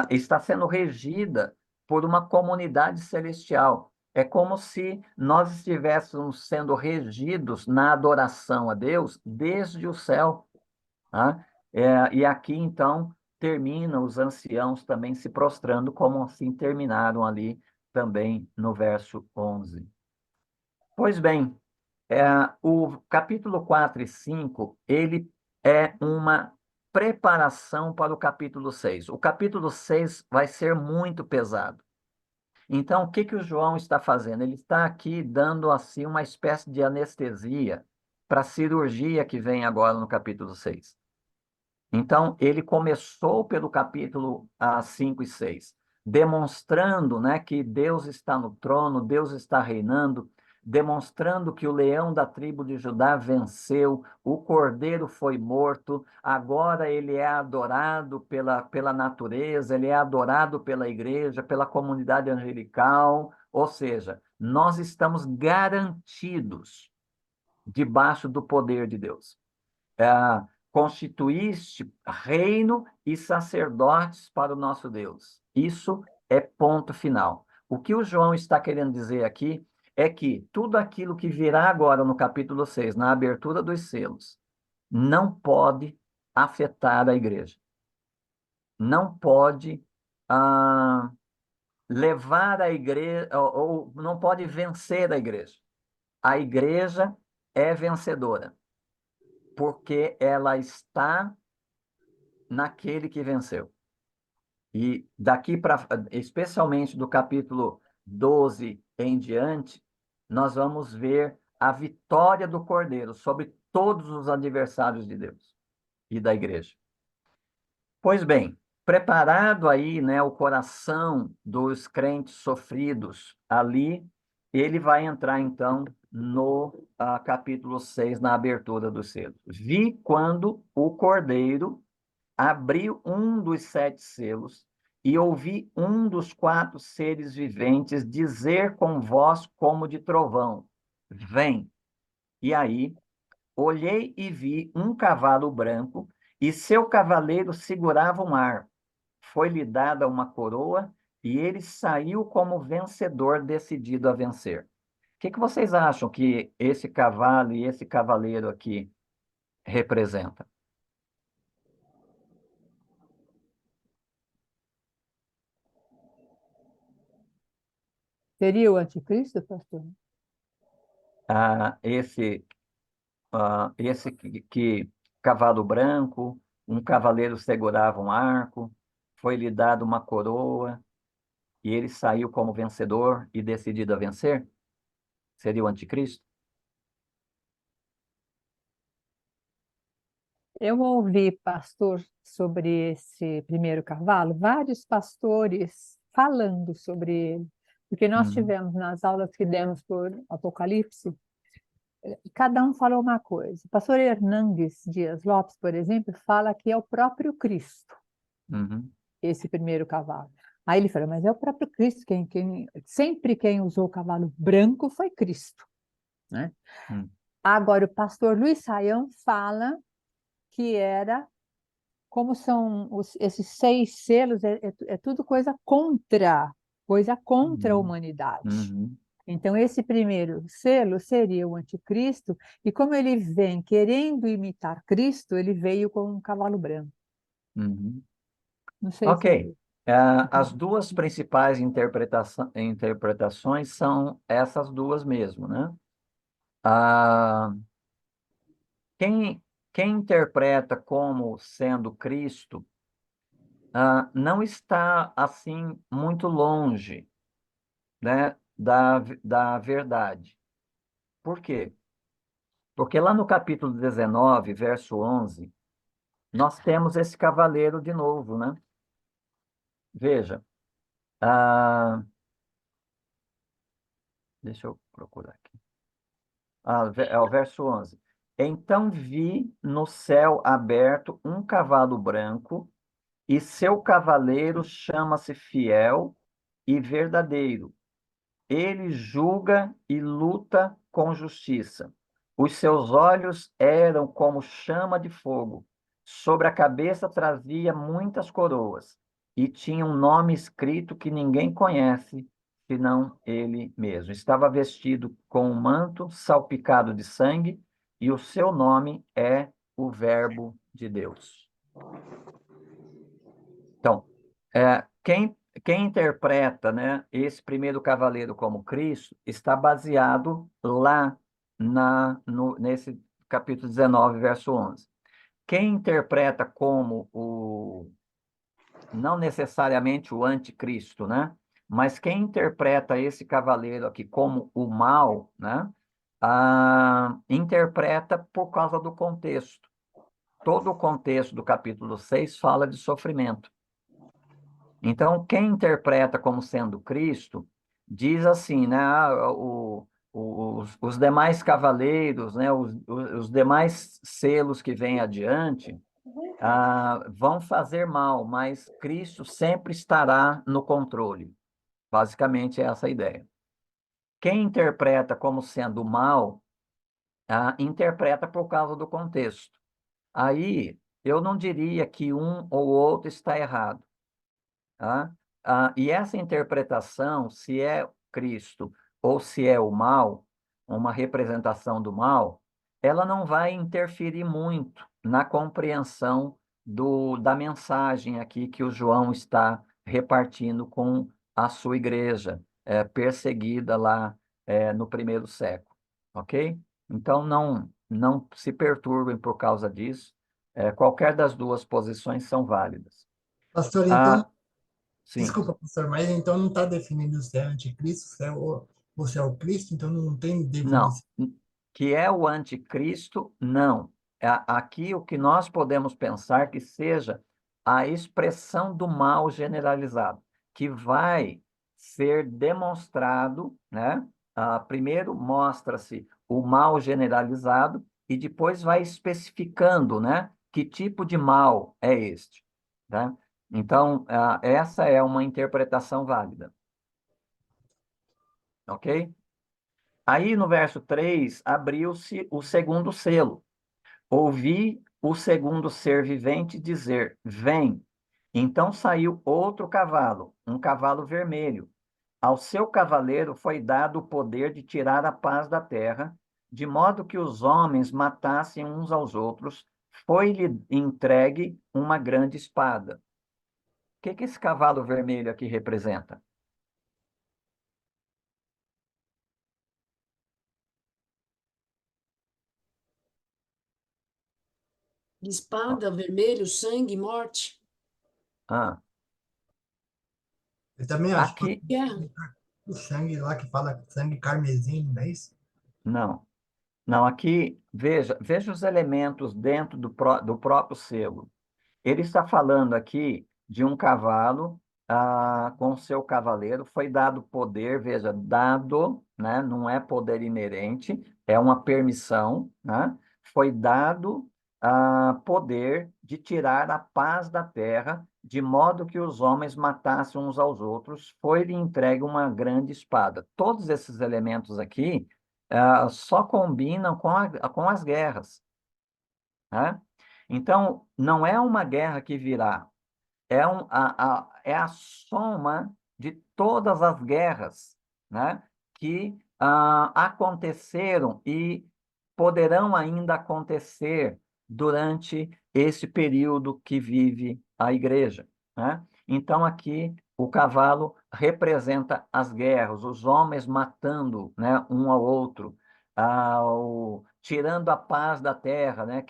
está sendo regida por uma comunidade celestial. É como se nós estivéssemos sendo regidos na adoração a Deus desde o céu. Tá? E aqui, então, termina os anciãos também se prostrando, como assim terminaram ali também no verso 11. Pois bem, o capítulo 4 e 5, ele é uma preparação para o capítulo 6. O capítulo 6 vai ser muito pesado. Então, o que que o João está fazendo? Ele está aqui dando assim uma espécie de anestesia para a cirurgia que vem agora no capítulo 6. Então, ele começou pelo capítulo 5 e 6, demonstrando, né, que Deus está no trono, Deus está reinando, demonstrando que o leão da tribo de Judá venceu, o cordeiro foi morto, agora ele é adorado pela natureza, ele é adorado pela igreja, pela comunidade angelical, ou seja, nós estamos garantidos debaixo do poder de Deus. Constituíste reino e sacerdotes para o nosso Deus. Isso é ponto final. O que o João está querendo dizer aqui é que tudo aquilo que virá agora no capítulo 6, na abertura dos selos, não pode afetar a igreja. Não pode levar a igreja, ou não pode vencer a igreja. A igreja é vencedora porque ela está naquele que venceu. E daqui para, especialmente do capítulo 12 em diante, nós vamos ver a vitória do Cordeiro sobre todos os adversários de Deus e da igreja. Pois bem, preparado aí, né, o coração dos crentes sofridos ali, ele vai entrar então no capítulo 6, na abertura dos selos. Vi quando o Cordeiro abriu um dos 7 selos e ouvi um dos 4 seres viventes dizer com voz como de trovão: Vem. E aí, olhei e vi um cavalo branco e seu cavaleiro segurava um arco. Foi-lhe dada uma coroa e ele saiu como vencedor, decidido a vencer. O que vocês acham que esse cavalo e esse cavaleiro aqui representam? Seria o anticristo, pastor? Esse que cavalo branco, um cavaleiro segurava um arco, foi-lhe dado uma coroa e ele saiu como vencedor e decidido a vencer? Seria o anticristo? Eu ouvi, pastor, sobre esse primeiro cavalo, vários pastores falando sobre ele, porque nós tivemos nas aulas que demos por Apocalipse, cada um falou uma coisa. O pastor Hernandes Dias Lopes, por exemplo, fala que é o próprio Cristo, esse primeiro cavalo. Aí ele falou, mas é o próprio Cristo, sempre quem usou o cavalo branco foi Cristo, né? Agora, o pastor Luiz Saião fala que era, como são esses 6 selos, é tudo coisa contra a humanidade. Então, esse primeiro selo seria o anticristo, e como ele vem querendo imitar Cristo, ele veio com um cavalo branco. Não sei Ok. As duas principais interpretações são essas duas mesmo, né? Quem interpreta como sendo Cristo não está assim muito longe, né, da verdade. Por quê? Porque lá no capítulo 19, verso 11, nós temos esse cavaleiro de novo, né? Veja, deixa eu procurar aqui. É o verso 11. Então vi no céu aberto um cavalo branco, e seu cavaleiro chama-se Fiel e Verdadeiro. Ele julga e luta com justiça. Os seus olhos eram como chama de fogo. Sobre a cabeça trazia muitas coroas. e tinha um nome escrito que ninguém conhece, senão ele mesmo. Estava vestido com um manto salpicado de sangue, e o seu nome é o Verbo de Deus. Então, quem interpreta, né, esse primeiro cavaleiro como Cristo está baseado lá nesse capítulo 19, verso 11. Quem interpreta como não necessariamente o anticristo, né? Mas quem interpreta esse cavaleiro aqui como o mal, né? Interpreta por causa do contexto. Todo o contexto do capítulo 6 fala de sofrimento. Então, quem interpreta como sendo Cristo, diz assim, né? Os demais cavaleiros, né? Os demais selos que vêm adiante, vão fazer mal, mas Cristo sempre estará no controle. Basicamente, é essa a ideia. Quem interpreta como sendo mal, interpreta por causa do contexto. Aí, eu não diria que um ou outro está errado. Tá? E essa interpretação, se é Cristo ou se é o mal, uma representação do mal, ela não vai interferir muito na compreensão da mensagem aqui que o João está repartindo com a sua igreja, perseguida lá no primeiro século, ok? Então, não se perturbem por causa disso. Qualquer das duas posições são válidas. Pastor, então, Sim. desculpa, pastor, mas então não está definindo se é anticristo, se é o Cristo, então não tem Não, definição. que é o anticristo, não. Aqui o que nós podemos pensar que seja a expressão do mal generalizado, que vai ser demonstrado, né? Primeiro mostra-se o mal generalizado e depois vai especificando, né? Que tipo de mal é este, né? Então, essa é uma interpretação válida, ok? Aí no verso 3, abriu-se o segundo selo. Ouvi o segundo ser vivente dizer: Vem. Então saiu outro cavalo, um cavalo vermelho. Ao seu cavaleiro foi dado o poder de tirar a paz da terra, de modo que os homens matassem uns aos outros. Foi-lhe entregue uma grande espada. O que esse cavalo vermelho aqui representa? Espada, vermelho, sangue, morte. Ah, Eu também acho, pode aqui, Guerra. o sangue lá que fala sangue carmesim, não é isso? não. Não, aqui, veja os elementos dentro do próprio selo. Ele está falando aqui de um cavalo, com seu cavaleiro, foi dado poder, veja, dado, né? Não é poder inerente, é uma permissão, né? Foi dado poder de tirar a paz da terra, de modo que os homens matassem uns aos outros, foi-lhe entregue uma grande espada. Todos esses elementos aqui só combinam com as guerras, né? Então, não é uma guerra que virá, é a soma de todas as guerras, né, que aconteceram e poderão ainda acontecer durante esse período que vive a igreja, né? Então, aqui, o cavalo representa as guerras, os homens matando, né, um ao outro, tirando a paz da terra, né? O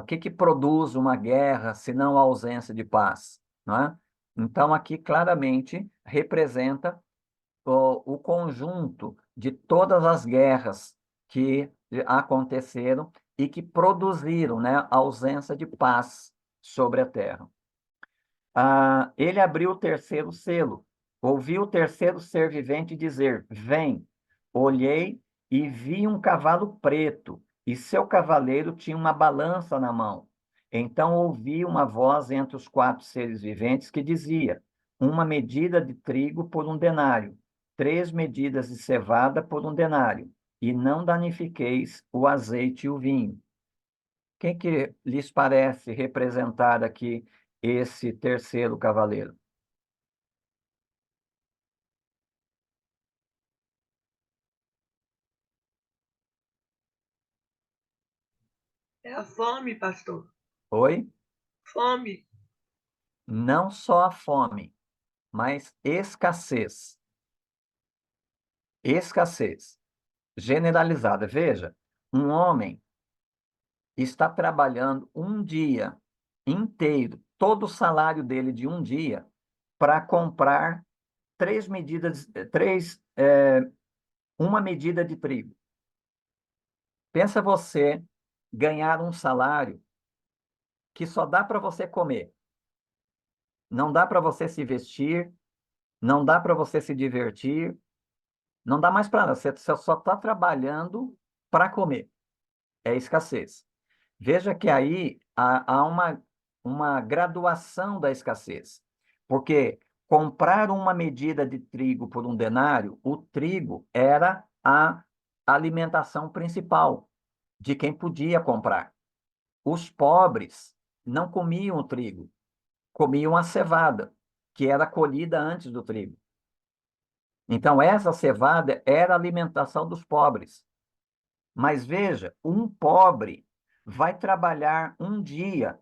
que produz uma guerra, se não a ausência de paz, não é? Então, aqui claramente representa o conjunto de todas as guerras que aconteceram e que produziram, né, a ausência de paz sobre a terra. Ele abriu o terceiro selo. Ouvi o terceiro ser vivente dizer: Vem. Olhei e vi um cavalo preto, e seu cavaleiro tinha uma balança na mão. Então ouvi uma voz entre os quatro seres viventes que dizia: Uma medida de trigo por um denário, 3 medidas de cevada por um denário, e não danifiqueis o azeite e o vinho. O que lhes parece representar aqui esse terceiro cavaleiro? É a fome, pastor. Oi? Fome. Não só a fome, mas escassez. Escassez generalizada. Veja, um homem está trabalhando um dia inteiro, todo o salário dele de um dia, para comprar uma medida de trigo. Pensa você ganhar um salário que só dá para você comer. Não dá para você se vestir, não dá para você se divertir, não dá mais para nada. Você só está trabalhando para comer. É escassez. Veja que aí há uma graduação da escassez. Porque comprar uma medida de trigo por um denário, o trigo era a alimentação principal de quem podia comprar. Os pobres não comiam o trigo, comiam a cevada, que era colhida antes do trigo. Então, essa cevada era a alimentação dos pobres. Mas veja, um pobre vai trabalhar um dia,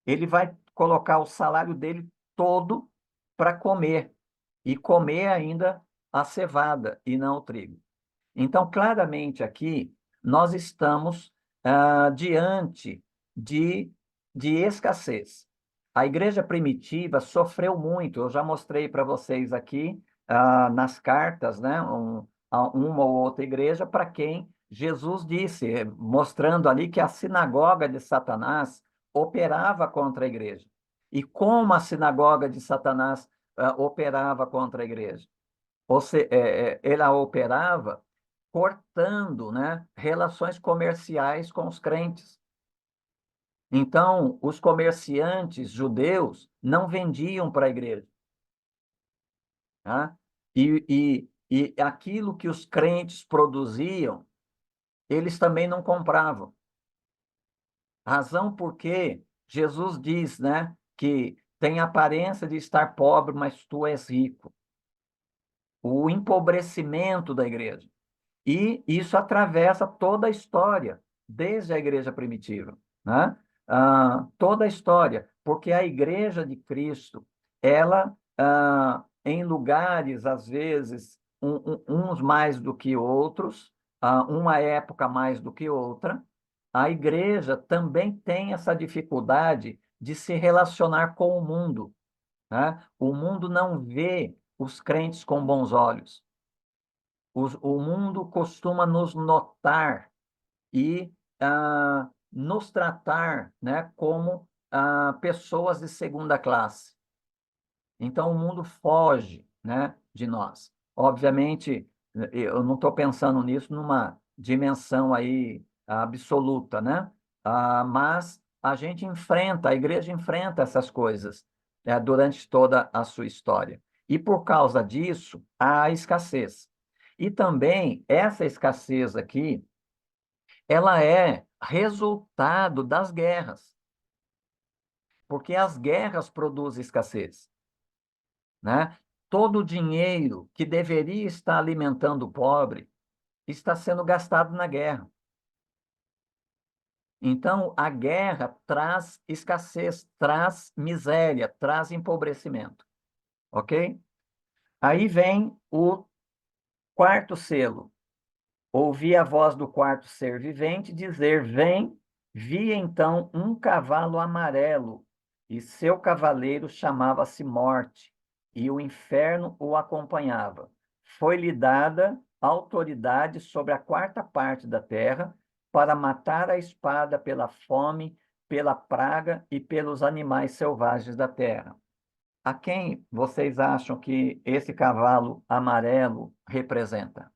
ele vai colocar o salário dele todo para comer, e comer ainda a cevada e não o trigo. Então, claramente aqui, nós estamos diante de, de escassez. A igreja primitiva sofreu muito, eu já mostrei para vocês aqui nas cartas, né, uma ou outra igreja para quem Jesus disse, mostrando ali que a sinagoga de Satanás operava contra a igreja. E como a sinagoga de Satanás operava contra a igreja? Ela operava cortando, né, relações comerciais com os crentes. Então, os comerciantes judeus não vendiam para a igreja. Tá? E aquilo que os crentes produziam, eles também não compravam. Razão porque Jesus diz, né, que tem aparência de estar pobre, mas tu és rico. O empobrecimento da igreja. E isso atravessa toda a história, desde a igreja primitiva, né? Toda a história, porque a igreja de Cristo, ela, em lugares, às vezes, uns mais do que outros, uma época mais do que outra, a igreja também tem essa dificuldade de se relacionar com o mundo, né? O mundo não vê os crentes com bons olhos. O mundo costuma nos notar e nos tratar, né, como pessoas de segunda classe. Então, o mundo foge, né, de nós. Obviamente, eu não estou pensando nisso numa dimensão aí absoluta, né? Mas a gente enfrenta, a igreja enfrenta essas coisas, durante toda a sua história. E por causa disso, há escassez. E também, essa escassez aqui, ela é resultado das guerras, porque as guerras produzem escassez, né? Todo o dinheiro que deveria estar alimentando o pobre está sendo gastado na guerra. Então, a guerra traz escassez, traz miséria, traz empobrecimento, ok? Aí vem o quarto selo. Ouvi a voz do quarto ser vivente dizer: vem. Vi então um cavalo amarelo, e seu cavaleiro chamava-se Morte, e o inferno o acompanhava. Foi-lhe dada autoridade sobre a quarta parte da terra, para matar a espada pela fome, pela praga e pelos animais selvagens da terra. A quem vocês acham que esse cavalo amarelo representa?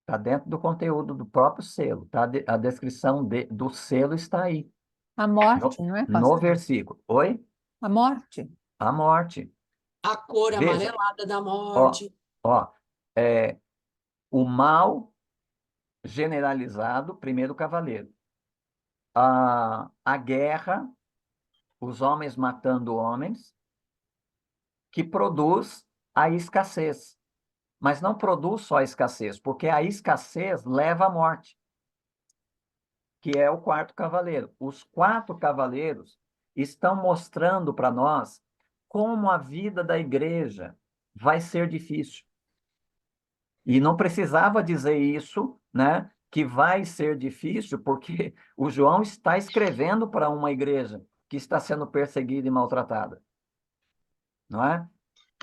Está dentro do conteúdo do próprio selo, tá? A descrição do selo está aí, A morte, não é, no pastor? versículo. Oi? A morte. A morte. A cor Veja, amarelada da ó, morte. ó, é, O mal generalizado, primeiro cavaleiro. A guerra, os homens matando homens, que produz a escassez. Mas não produz só a escassez, porque a escassez leva à morte, que é o quarto cavaleiro. Os quatro cavaleiros estão mostrando para nós como a vida da igreja vai ser difícil. E não precisava dizer isso, né? Que vai ser difícil, porque o João está escrevendo para uma igreja que está sendo perseguida e maltratada, não é?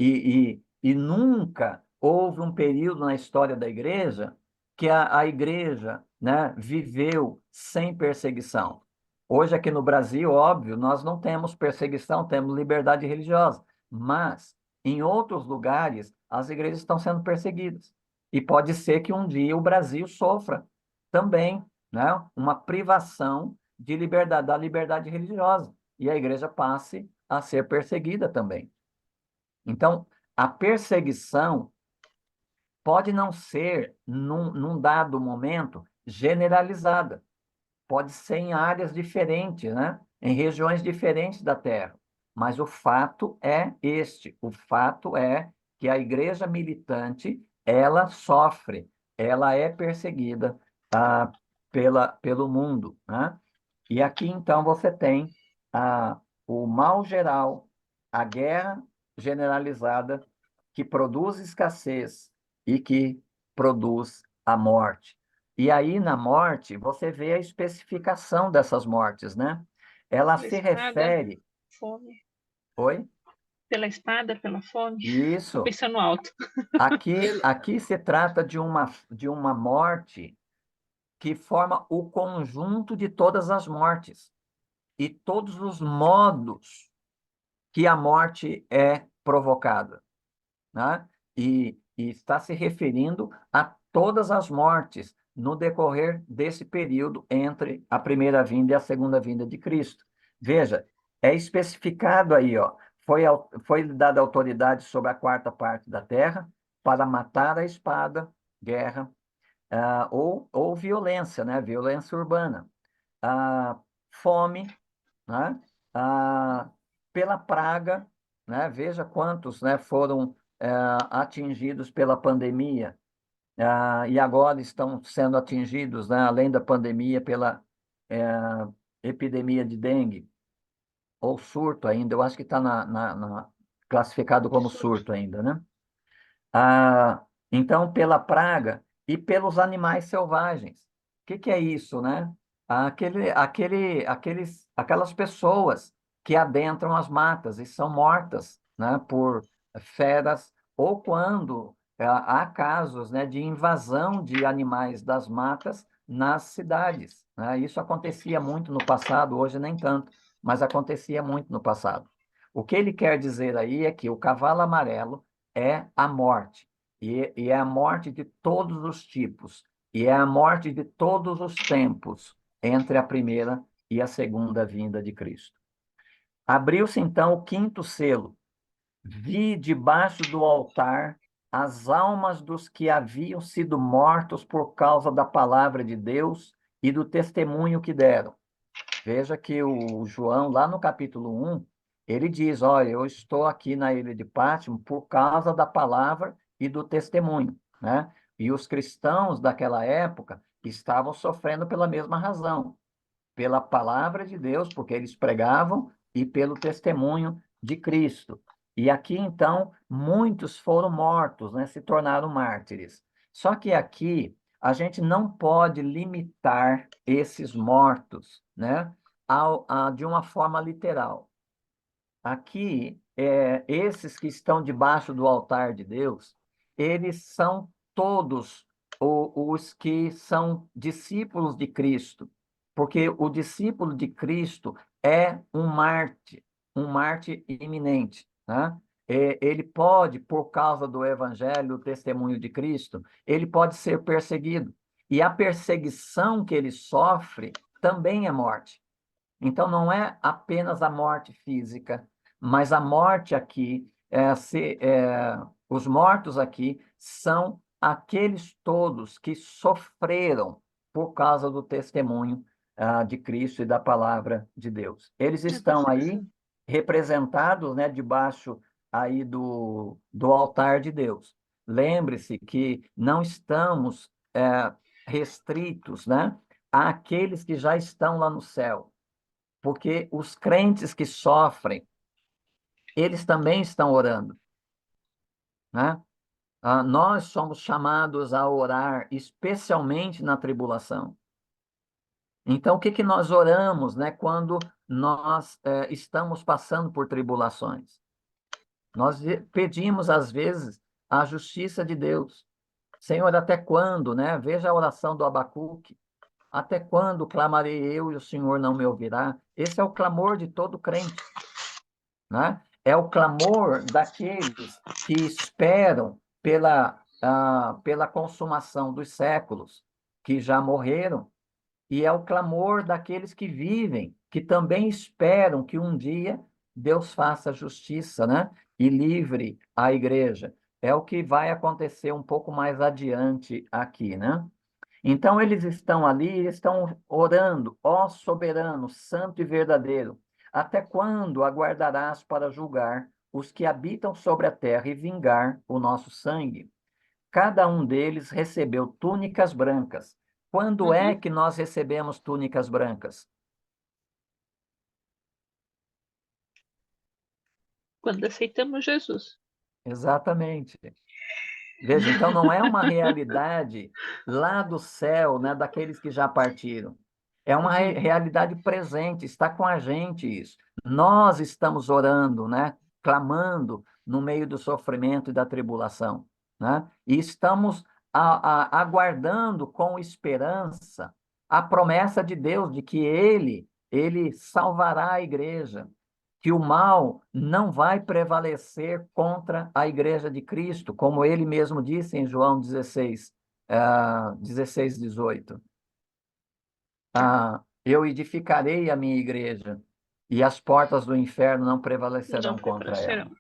E nunca houve um período na história da igreja que a igreja, né, viveu sem perseguição. Hoje, aqui no Brasil, óbvio, nós não temos perseguição, temos liberdade religiosa, mas em outros lugares as igrejas estão sendo perseguidas. E pode ser que um dia o Brasil sofra também, né, uma privação de liberdade, da liberdade religiosa, e a igreja passe a ser perseguida também. Então, a perseguição pode não ser, num dado momento, generalizada. Pode ser em áreas diferentes, né? Em regiões diferentes da Terra. Mas o fato é este: o fato é que a igreja militante, ela sofre, ela é perseguida pelo mundo, né? E aqui, então, você tem o mal geral, a guerra generalizada, que produz escassez e que produz a morte. E aí, na morte, você vê a especificação dessas mortes, né? Ela Pela se espada, refere... fome. Oi? Pela espada, pela fome. Tô Isso. pensando alto. Aqui se trata de uma morte que forma o conjunto de todas as mortes e todos os modos que a morte é provocada, né? E está se referindo a todas as mortes no decorrer desse período entre a primeira vinda e a segunda vinda de Cristo. Veja, é especificado aí, ó, foi dada autoridade sobre a quarta parte da terra para matar a espada, guerra, ou violência, né? Violência urbana, fome, né? Pela praga, né? Veja quantos, né, foram atingidos pela pandemia, e agora estão sendo atingidos, né, além da pandemia, pela epidemia de dengue, ou surto ainda, eu acho que está classificado como surto ainda, né? Então, pela praga e pelos animais selvagens. O que é isso, né? Aquelas pessoas que adentram as matas e são mortas, né, por feras, ou quando há casos, né, de invasão de animais das matas nas cidades, né? Isso acontecia muito no passado, hoje nem tanto, mas acontecia muito no passado. O que ele quer dizer aí é que o cavalo amarelo é a morte, e é a morte de todos os tipos, e é a morte de todos os tempos, entre a primeira e a segunda vinda de Cristo. Abriu-se então o quinto selo. Vi debaixo do altar as almas dos que haviam sido mortos por causa da palavra de Deus e do testemunho que deram. Veja que o João, lá no capítulo 1, ele diz: olha, eu estou aqui na ilha de Pátimo por causa da palavra e do testemunho, né? E os cristãos daquela época estavam sofrendo pela mesma razão, pela palavra de Deus, porque eles pregavam, e pelo testemunho de Cristo. E aqui, então, muitos foram mortos, né? Se tornaram mártires. Só que aqui a gente não pode limitar esses mortos, né, de uma forma literal. Aqui, esses que estão debaixo do altar de Deus, eles são todos os que são discípulos de Cristo, porque o discípulo de Cristo é um mártir iminente, né? Ele pode, por causa do evangelho, do testemunho de Cristo, ele pode ser perseguido. E a perseguição que ele sofre também é morte. Então, não é apenas a morte física, mas a morte aqui, os mortos aqui são aqueles todos que sofreram por causa do testemunho de Cristo e da palavra de Deus. Eles estão aí representados, né, debaixo aí do altar de Deus. Lembre-se que não estamos restritos, né, àqueles que já estão lá no céu, porque os crentes que sofrem, eles também estão orando, né? Nós somos chamados a orar, especialmente na tribulação. Então, o que que nós oramos, né, quando nós estamos passando por tribulações? Nós pedimos, às vezes, a justiça de Deus. Senhor, até quando, né? Veja a oração do Abacuque. Até quando clamarei eu e o Senhor não me ouvirá? Esse é o clamor de todo crente, né? É o clamor daqueles que esperam pela consumação dos séculos, que já morreram, e é o clamor daqueles que vivem, que também esperam que um dia Deus faça justiça, né? E livre a igreja. É o que vai acontecer um pouco mais adiante aqui, né? Então, eles estão ali, estão orando, ó soberano, santo e verdadeiro, até quando aguardarás para julgar os que habitam sobre a terra e vingar o nosso sangue? Cada um deles recebeu túnicas brancas. Quando é que nós recebemos túnicas brancas? Quando aceitamos Jesus. Exatamente. Veja, então não é uma realidade lá do céu, né, daqueles que já partiram. É uma realidade presente, está com a gente isso. Nós estamos orando, né, clamando no meio do sofrimento e da tribulação, né? E estamos aguardando com esperança a promessa de Deus de que ele salvará a igreja, que o mal não vai prevalecer contra a igreja de Cristo, como ele mesmo disse em João 16, 18. Eu edificarei a minha igreja, e as portas do inferno não prevalecerão Não contra ela. prevalecerão.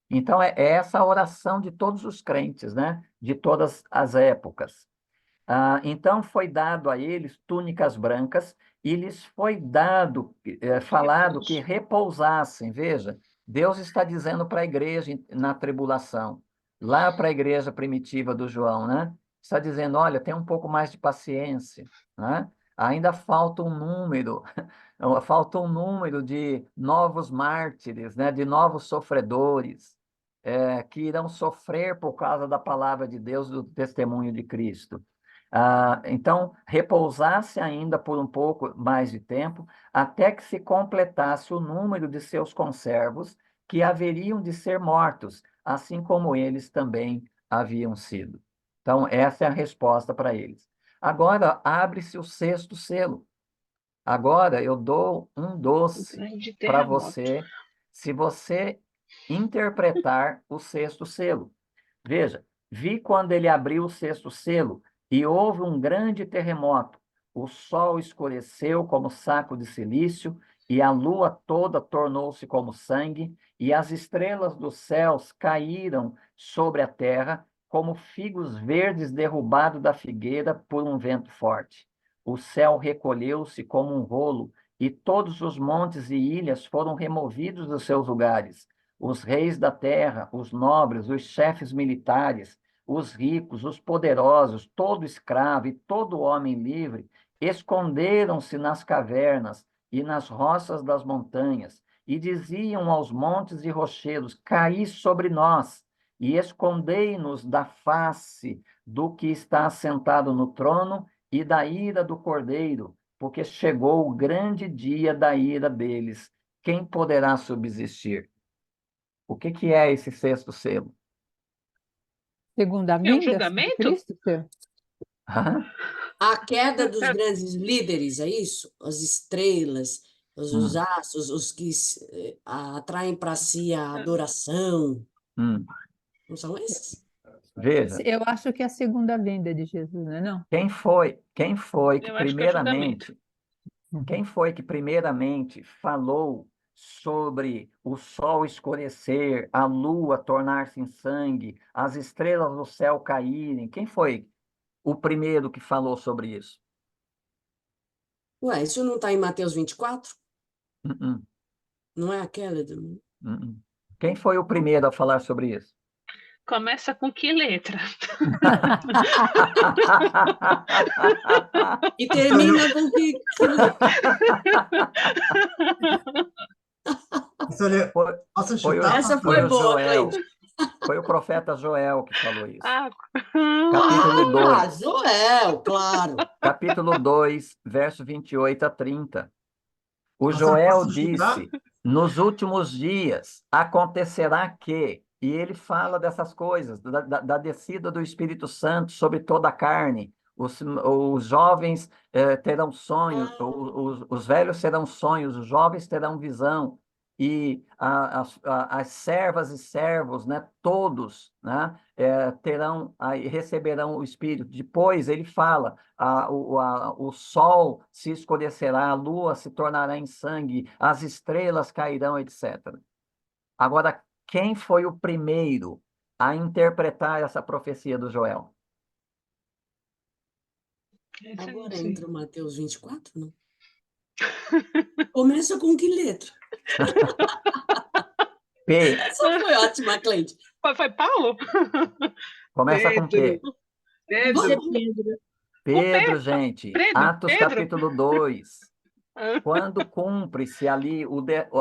Então, é essa a oração de todos os crentes, né? De todas as épocas. Então foi dado a eles túnicas brancas e lhes foi falado que repousassem. Veja, Deus está dizendo para a igreja na tribulação, lá para a igreja primitiva do João, né? Está dizendo, olha, tem um pouco mais de paciência, né? Ainda falta um número de novos mártires, né? De novos sofredores, que irão sofrer por causa da palavra de Deus, do testemunho de Cristo. Então, repousasse ainda por um pouco mais de tempo, até que se completasse o número de seus conservos, que haveriam de ser mortos, assim como eles também haviam sido. Então, essa é a resposta para eles. Agora, abre-se o sexto selo. Agora, eu dou um doce Grande para terremoto. você, se você interpretar o sexto selo. Veja, vi quando ele abriu o sexto selo e houve um grande terremoto. O sol escureceu como saco de silício e a lua toda tornou-se como sangue e as estrelas dos céus caíram sobre a terra como figos verdes derrubados da figueira por um vento forte. O céu recolheu-se como um rolo e todos os montes e ilhas foram removidos dos seus lugares. Os reis da terra, os nobres, os chefes militares, os ricos, os poderosos, todo escravo e todo homem livre, esconderam-se nas cavernas e nas roças das montanhas, e diziam aos montes e rochedos: caí sobre nós, e escondei-nos da face do que está assentado no trono e da ira do Cordeiro, porque chegou o grande dia da ira deles. Quem poderá subsistir? O que é esse sexto selo? Segunda É um vinda de julgamento? Cristo, senhor? A queda dos grandes líderes, é isso? As estrelas, os astros, os que atraem para si a adoração. Hum. Não são esses? Veja, Eu acho que é a segunda vinda de Jesus, não é não? quem foi que Eu acho que é julgamento. primeiramente falou sobre o sol escurecer, a lua tornar-se em sangue, as estrelas do céu caírem? Quem foi o primeiro que falou sobre isso? Ué, isso não está em Mateus 24? Uh-uh, Não é aquela do... uh-uh. Quem foi o primeiro a falar sobre isso? Começa com que letra? E termina com que letra? Pastor, eu Foi, posso foi chutar, Essa pastor? foi o boa, Joel. Cleide. Foi o profeta Joel que falou isso. Ah, Capítulo Ah, 2. Joel, claro. Capítulo 2, verso 28 a 30. O Pastor, Joel posso chutar? disse: nos últimos dias acontecerá que, e ele fala dessas coisas, da descida do Espírito Santo sobre toda a carne. Os jovens terão sonhos, os velhos terão sonhos, os jovens terão visão, e as servas e servos, né, todos, né, receberão o Espírito. Depois ele fala o sol se escurecerá, a lua se tornará em sangue, as estrelas cairão, etc. Agora, quem foi o primeiro a interpretar essa profecia do Joel? esse eu não Agora sei. entra o Mateus 24, não? Começa com que letra? P. Essa foi ótima, Cleide. Foi Paulo? Começa com P. Pedro, Deve ser Pedro, Pedro. Pedro, gente. Pedro, Atos Pedro? capítulo 2. Ah, Quando cumpre-se ali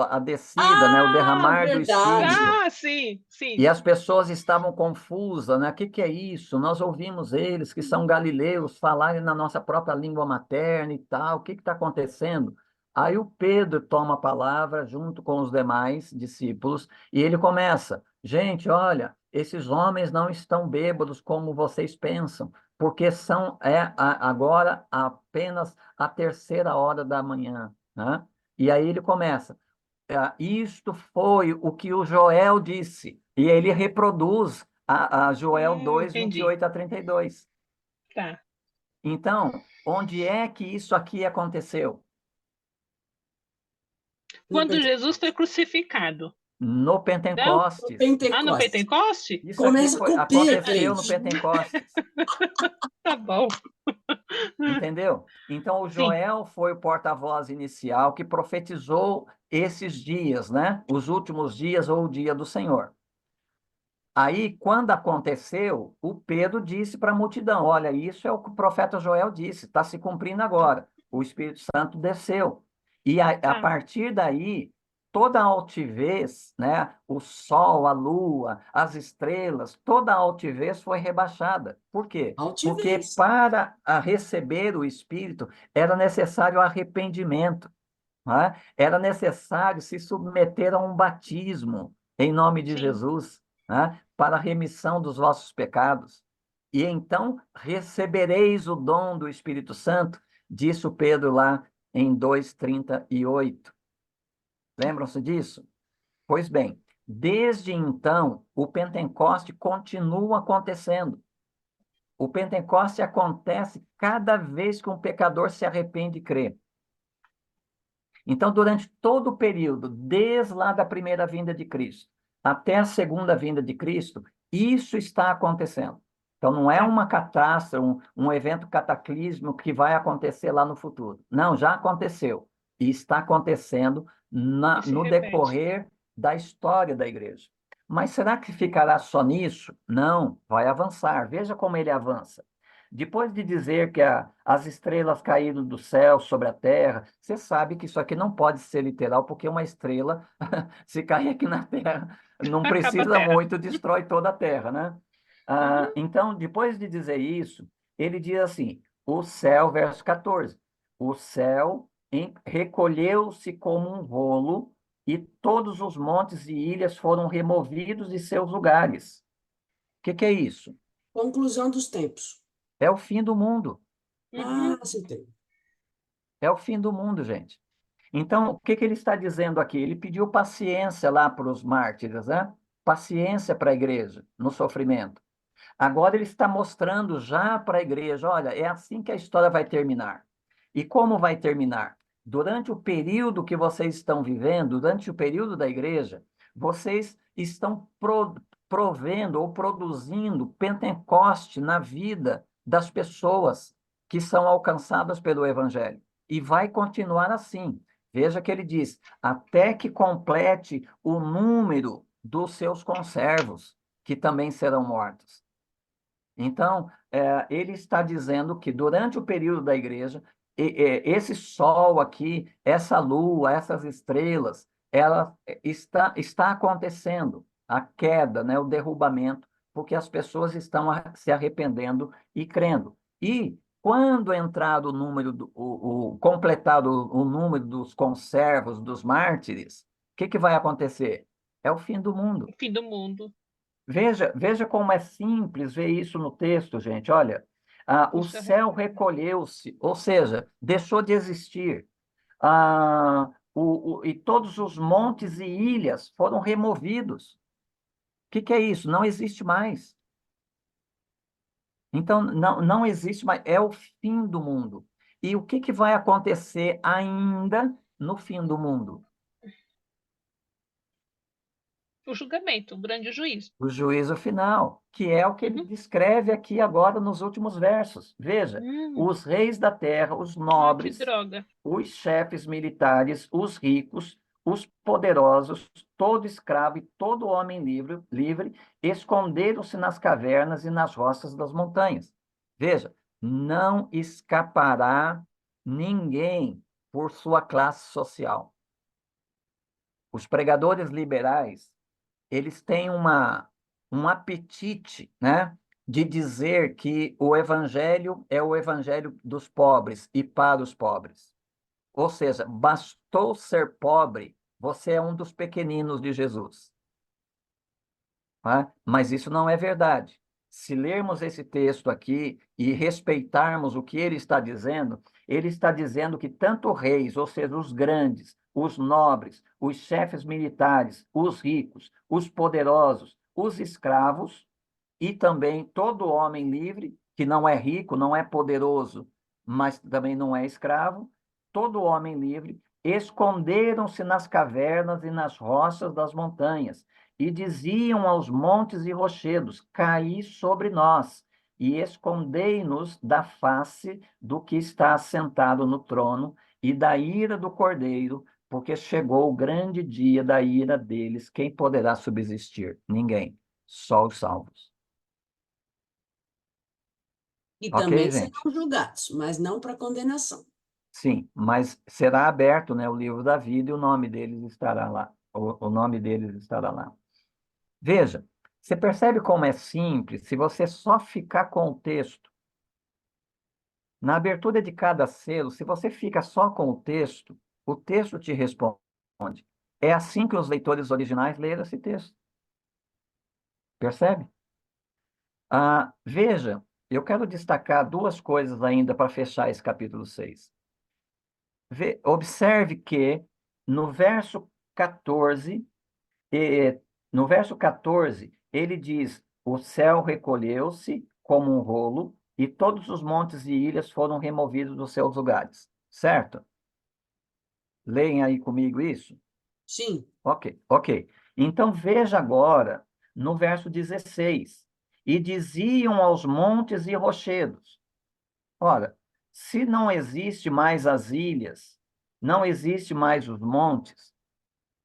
a descida, né, o Ah, derramar do verdade. Espírito. sim, sim. E as pessoas estavam confusas, né? O que é isso? Nós ouvimos eles, que são galileus, falarem na nossa própria língua materna e tal. O que está acontecendo? Aí o Pedro toma a palavra junto com os demais discípulos e ele começa: gente, olha, esses homens não estão bêbados como vocês pensam, porque agora apenas a terceira hora da manhã, né? E aí ele começa: isto foi o que o Joel disse. E ele reproduz a Joel 2, Entendi. 28 a 32. Tá. Então, onde é que isso aqui aconteceu? Quando Jesus foi crucificado. No No Pentecostes. Ah, no Pentecoste. Pentecoste? Isso Começa com P, aconteceu no Cleide. Pentecostes. Tá bom. Entendeu? Então, o Sim. Joel foi o porta-voz inicial que profetizou esses dias, né? Os últimos dias ou o dia do Senhor. Aí, quando aconteceu, o Pedro disse para a multidão: olha, isso é o que o profeta Joel disse, está se cumprindo agora. O Espírito Santo desceu. E a Tá. partir daí, toda a altivez, né, o sol, a lua, as estrelas, toda a altivez foi rebaixada. Por quê? Porque Altivez. para receber o Espírito era necessário arrependimento, né? Era necessário se submeter a um batismo em nome de Sim. Jesus, né? Para a remissão dos vossos pecados. E então recebereis o dom do Espírito Santo, disse o Pedro lá em 2:38. Lembram-se disso? Pois bem, desde então, o Pentecoste continua acontecendo. O Pentecoste acontece cada vez que um pecador se arrepende e crê. Então, durante todo o período, desde lá da primeira vinda de Cristo até a segunda vinda de Cristo, isso está acontecendo. Então, não é uma catástrofe, um evento cataclísmico que vai acontecer lá no futuro. Não, já aconteceu. E está acontecendo E se no repete. decorrer da história da igreja. Mas será que ficará só nisso? Não, vai avançar. Veja como ele avança. Depois de dizer que as estrelas caíram do céu sobre a terra, você sabe que isso aqui não pode ser literal, porque uma estrela, se cair aqui na terra, não Acaba a precisa terra. muito, destrói toda a terra, né? Então, depois de dizer isso, ele diz assim: o céu, verso 14, o céu recolheu-se como um rolo, e todos os montes e ilhas foram removidos de seus lugares. O que é isso? Conclusão dos tempos. É o fim do mundo. Uhum. Citei. É o fim do mundo, gente. Então, o que ele está dizendo aqui? Ele pediu paciência lá para os mártires, né? Paciência para a igreja no sofrimento. Agora ele está mostrando já para a igreja: olha, é assim que a história vai terminar. E como vai terminar? durante o período que vocês estão vivendo, durante o período da igreja, vocês estão provendo ou produzindo Pentecoste na vida das pessoas que são alcançadas pelo Evangelho. E vai continuar assim. Veja que ele diz: até que complete o número dos seus conservos, que também serão mortos. Então, ele está dizendo que durante o período da igreja, esse sol aqui, essa lua, essas estrelas, ela está acontecendo, a queda, né, o derrubamento, porque as pessoas estão se arrependendo e crendo. E quando entrar o número, completado o número dos conservos, dos mártires, o que vai acontecer? É o fim do mundo. O fim do mundo. Veja como é simples ver isso no texto, gente. Olha, o Puxa, céu recolheu-se, ou seja, deixou de existir. E todos os montes e ilhas foram removidos. O que é isso? Não existe mais. Então, não existe mais. É o fim do mundo. E o que vai acontecer ainda no fim do mundo? o julgamento, o grande juízo. O juízo final, que é o que ele Uhum. descreve aqui agora nos últimos versos. Veja, os reis da terra, os Que nobres, droga. os chefes militares, os ricos, os poderosos, todo escravo e todo homem livre esconderam-se nas cavernas e nas rochas das montanhas. Veja, não escapará ninguém por sua classe social. Os pregadores liberais, eles têm um apetite, né, de dizer que o evangelho é o evangelho dos pobres e para os pobres. Ou seja, bastou ser pobre, você é um dos pequeninos de Jesus. Tá? Mas isso não é verdade. Se lermos esse texto aqui e respeitarmos o que ele está dizendo que tanto reis, ou seja, os grandes, os nobres, os chefes militares, os ricos, os poderosos, os escravos e também todo homem livre, que não é rico, não é poderoso, mas também não é escravo, todo homem livre, esconderam-se nas cavernas e nas rochas das montanhas e diziam aos montes e rochedos: caí sobre nós e escondei-nos da face do que está assentado no trono e da ira do Cordeiro, porque chegou o grande dia da ira deles. Quem poderá subsistir? Ninguém, só os salvos. E Ok, também gente? serão julgados, mas não para condenação. Sim, mas será aberto, né, o livro da vida e o nome deles estará lá. O nome deles estará lá. Veja, você percebe como é simples se você só ficar com o texto. Na abertura de cada selo, se você fica só com o texto te responde. É assim que os leitores originais leram esse texto. Percebe? Veja, eu quero destacar duas coisas ainda para fechar esse capítulo 6. Observe que no verso 14, no verso 14, ele diz: o céu recolheu-se como um rolo e todos os montes e ilhas foram removidos dos seus lugares. Certo? Leem aí comigo isso? Sim. Ok. Então veja agora no verso 16. E diziam aos montes e rochedos. Ora, se não existe mais as ilhas, não existe mais os montes,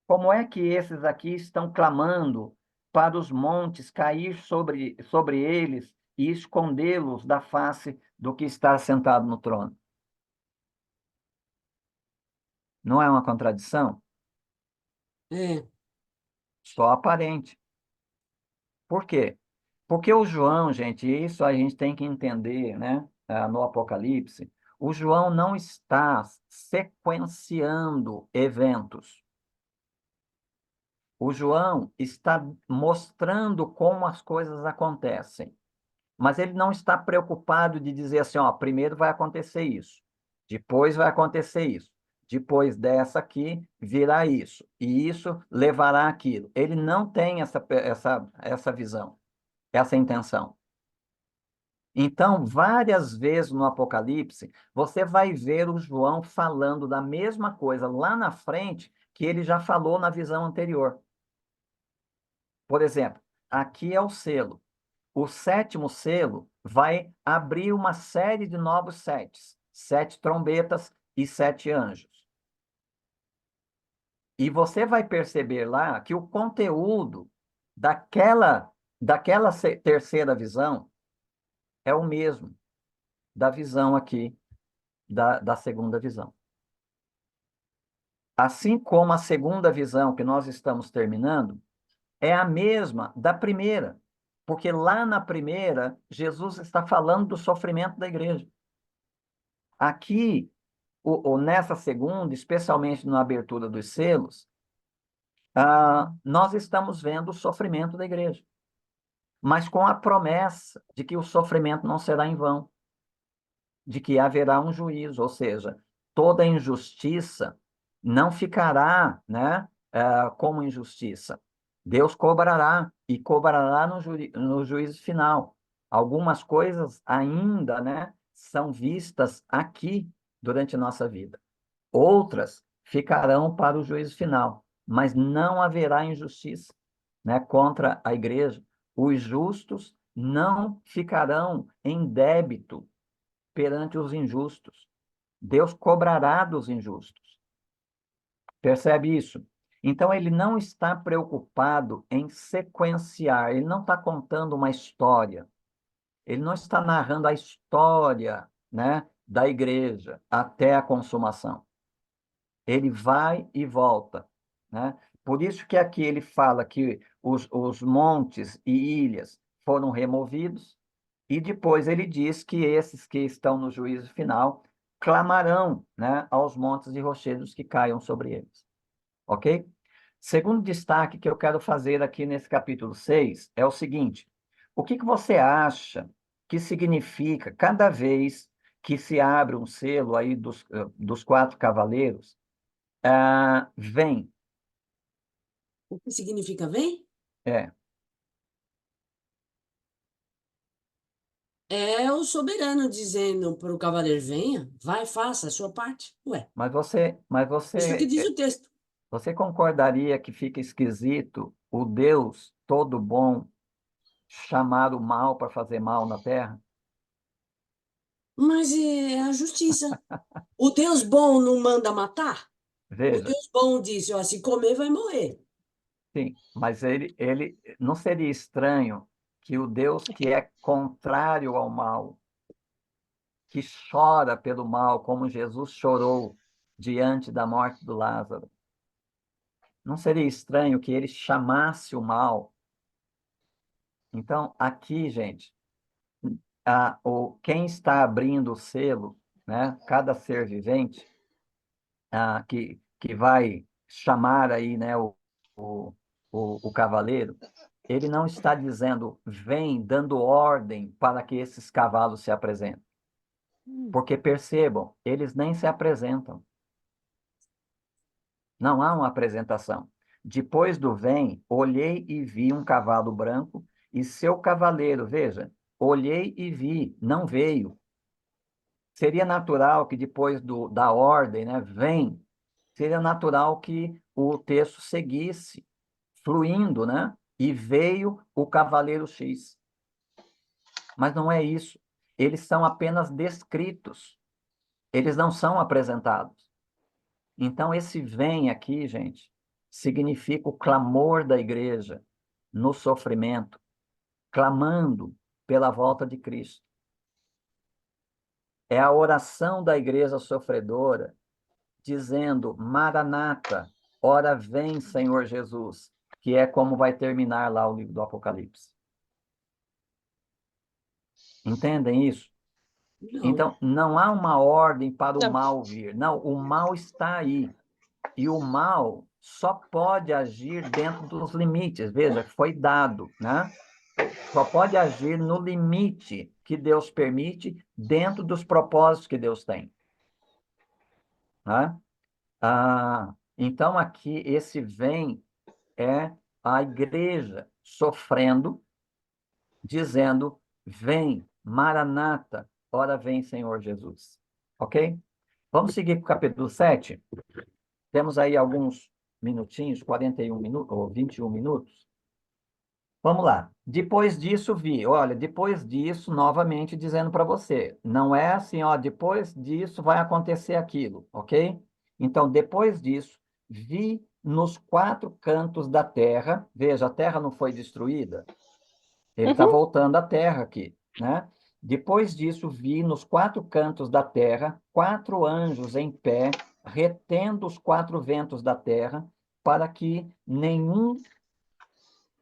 como é que esses aqui estão clamando para os montes cair sobre eles e escondê-los da face do que está sentado no trono? Não é uma contradição? É. Só aparente. Por quê? Porque o João, gente, isso a gente tem que entender, né? No Apocalipse, o João não está sequenciando eventos. O João está mostrando como as coisas acontecem, mas ele não está preocupado de dizer assim, ó, primeiro vai acontecer isso, depois vai acontecer isso, depois dessa aqui virá isso, e isso levará aquilo. Ele não tem essa visão, essa intenção. Então, várias vezes no Apocalipse, você vai ver o João falando da mesma coisa lá na frente que ele já falou na visão anterior. Por exemplo, aqui é o selo. O sétimo selo vai abrir uma série de novos setes, 7 trombetas e 7 anjos. E você vai perceber lá que o conteúdo daquela terceira visão é o mesmo da visão aqui, da segunda visão. Assim como a segunda visão que nós estamos terminando é a mesma da primeira, porque lá na primeira, Jesus está falando do sofrimento da igreja. Aqui, nessa segunda, especialmente na abertura dos selos, nós estamos vendo o sofrimento da igreja, mas com a promessa de que o sofrimento não será em vão, de que haverá um juízo, ou seja, toda injustiça não ficará, né, como injustiça. Deus cobrará, e cobrará no juízo final. Algumas coisas ainda, né, são vistas aqui durante nossa vida. Outras ficarão para o juízo final, mas não haverá injustiça, né, contra a igreja. Os justos não ficarão em débito perante os injustos. Deus cobrará dos injustos. Percebe isso? Então, ele não está preocupado em sequenciar, ele não está contando uma história, ele não está narrando a história, né, da igreja até a consumação. Ele vai e volta, né? Por isso que aqui ele fala que os montes e ilhas foram removidos, e depois ele diz que esses que estão no juízo final clamarão, né, aos montes e rochedos que caiam sobre eles. Ok? Segundo destaque que eu quero fazer aqui nesse capítulo 6 é o seguinte: o que você acha que significa cada vez que se abre um selo aí dos 4 cavaleiros, vem? O que significa vem? É, É o soberano dizendo para o cavaleiro: venha, vai, faça a sua parte. Ué, mas você, mas isso que você, diz o texto. você concordaria que fica esquisito o Deus todo bom chamar o mal para fazer mal na terra? Mas é a justiça. O Deus bom não manda matar? O Veja, Deus bom disse: ó, se comer, vai morrer. sim, mas ele não seria estranho que o Deus que é contrário ao mal, que chora pelo mal, como Jesus chorou diante da morte do Lázaro, não seria estranho que ele chamasse o mal? Então, aqui, gente, quem está abrindo o selo, né, cada ser vivente, que vai chamar aí, né, o cavaleiro, ele não está dizendo, vem, dando ordem para que esses cavalos se apresentem. Porque percebam, eles nem se apresentam. Não há uma apresentação. Depois do vem, olhei e vi um cavalo branco e seu cavaleiro, veja, olhei e vi, não veio. Seria natural que depois da ordem, né, vem, seria natural que o texto seguisse fluindo, né? E veio o cavaleiro X. Mas não é isso. Eles são apenas descritos. Eles não são apresentados. Então, esse vem aqui, gente, significa o clamor da igreja no sofrimento, clamando pela volta de Cristo. É a oração da igreja sofredora, dizendo, Maranata, ora vem, Senhor Jesus, que é como vai terminar lá o livro do Apocalipse. Entendem isso? Não. Então, não há uma ordem para o Não. mal vir. Não, o mal está aí. E o mal só pode agir dentro dos limites. Veja, foi dado, né? Só pode agir no limite que Deus permite, dentro dos propósitos que Deus tem. Né? Então, aqui, esse vem é a igreja sofrendo, dizendo, vem, Maranata, ora vem, Senhor Jesus. Ok? Vamos seguir para o capítulo 7. Temos aí alguns minutinhos, 41 minutos, ou 21 minutos. Vamos lá. Depois disso vi, olha, depois disso, novamente dizendo para você, não é assim, ó, depois disso vai acontecer aquilo, ok? Então, depois disso, vi nos 4 cantos da terra, veja, a terra não foi destruída, ele está voltando à terra aqui, né? Depois disso, vi nos 4 cantos da terra 4 anjos em pé, retendo os 4 ventos da terra, para que nenhum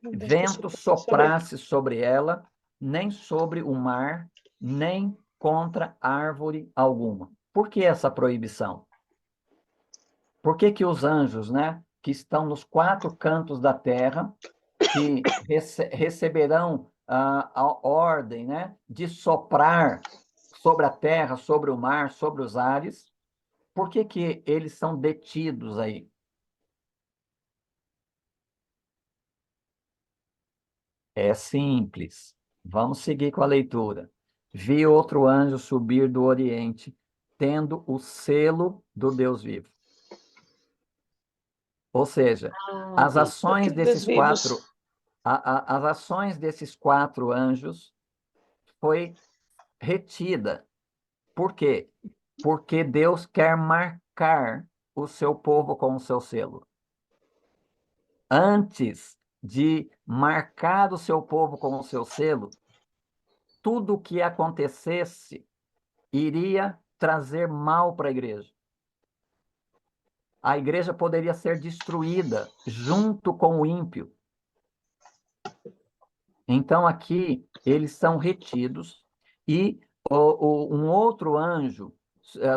vento soprasse sobre ela, nem sobre o mar, nem contra árvore alguma. Por que essa proibição? Por que que os anjos, né, que estão nos 4 cantos da terra, que receberão a ordem, né, de soprar sobre a terra, sobre o mar, sobre os ares, por que que eles são detidos aí? É simples. Vamos seguir com a leitura. Vi outro anjo subir do Oriente, tendo o selo do Deus vivo. Ou seja, as ações desses as ações desses 4 anjos foi retida. Por quê? Porque Deus quer marcar o seu povo com o seu selo. Antes de marcar o seu povo com o seu selo, tudo o que acontecesse iria trazer mal para a igreja. A igreja poderia ser destruída junto com o ímpio. Então, aqui, eles são retidos e um outro anjo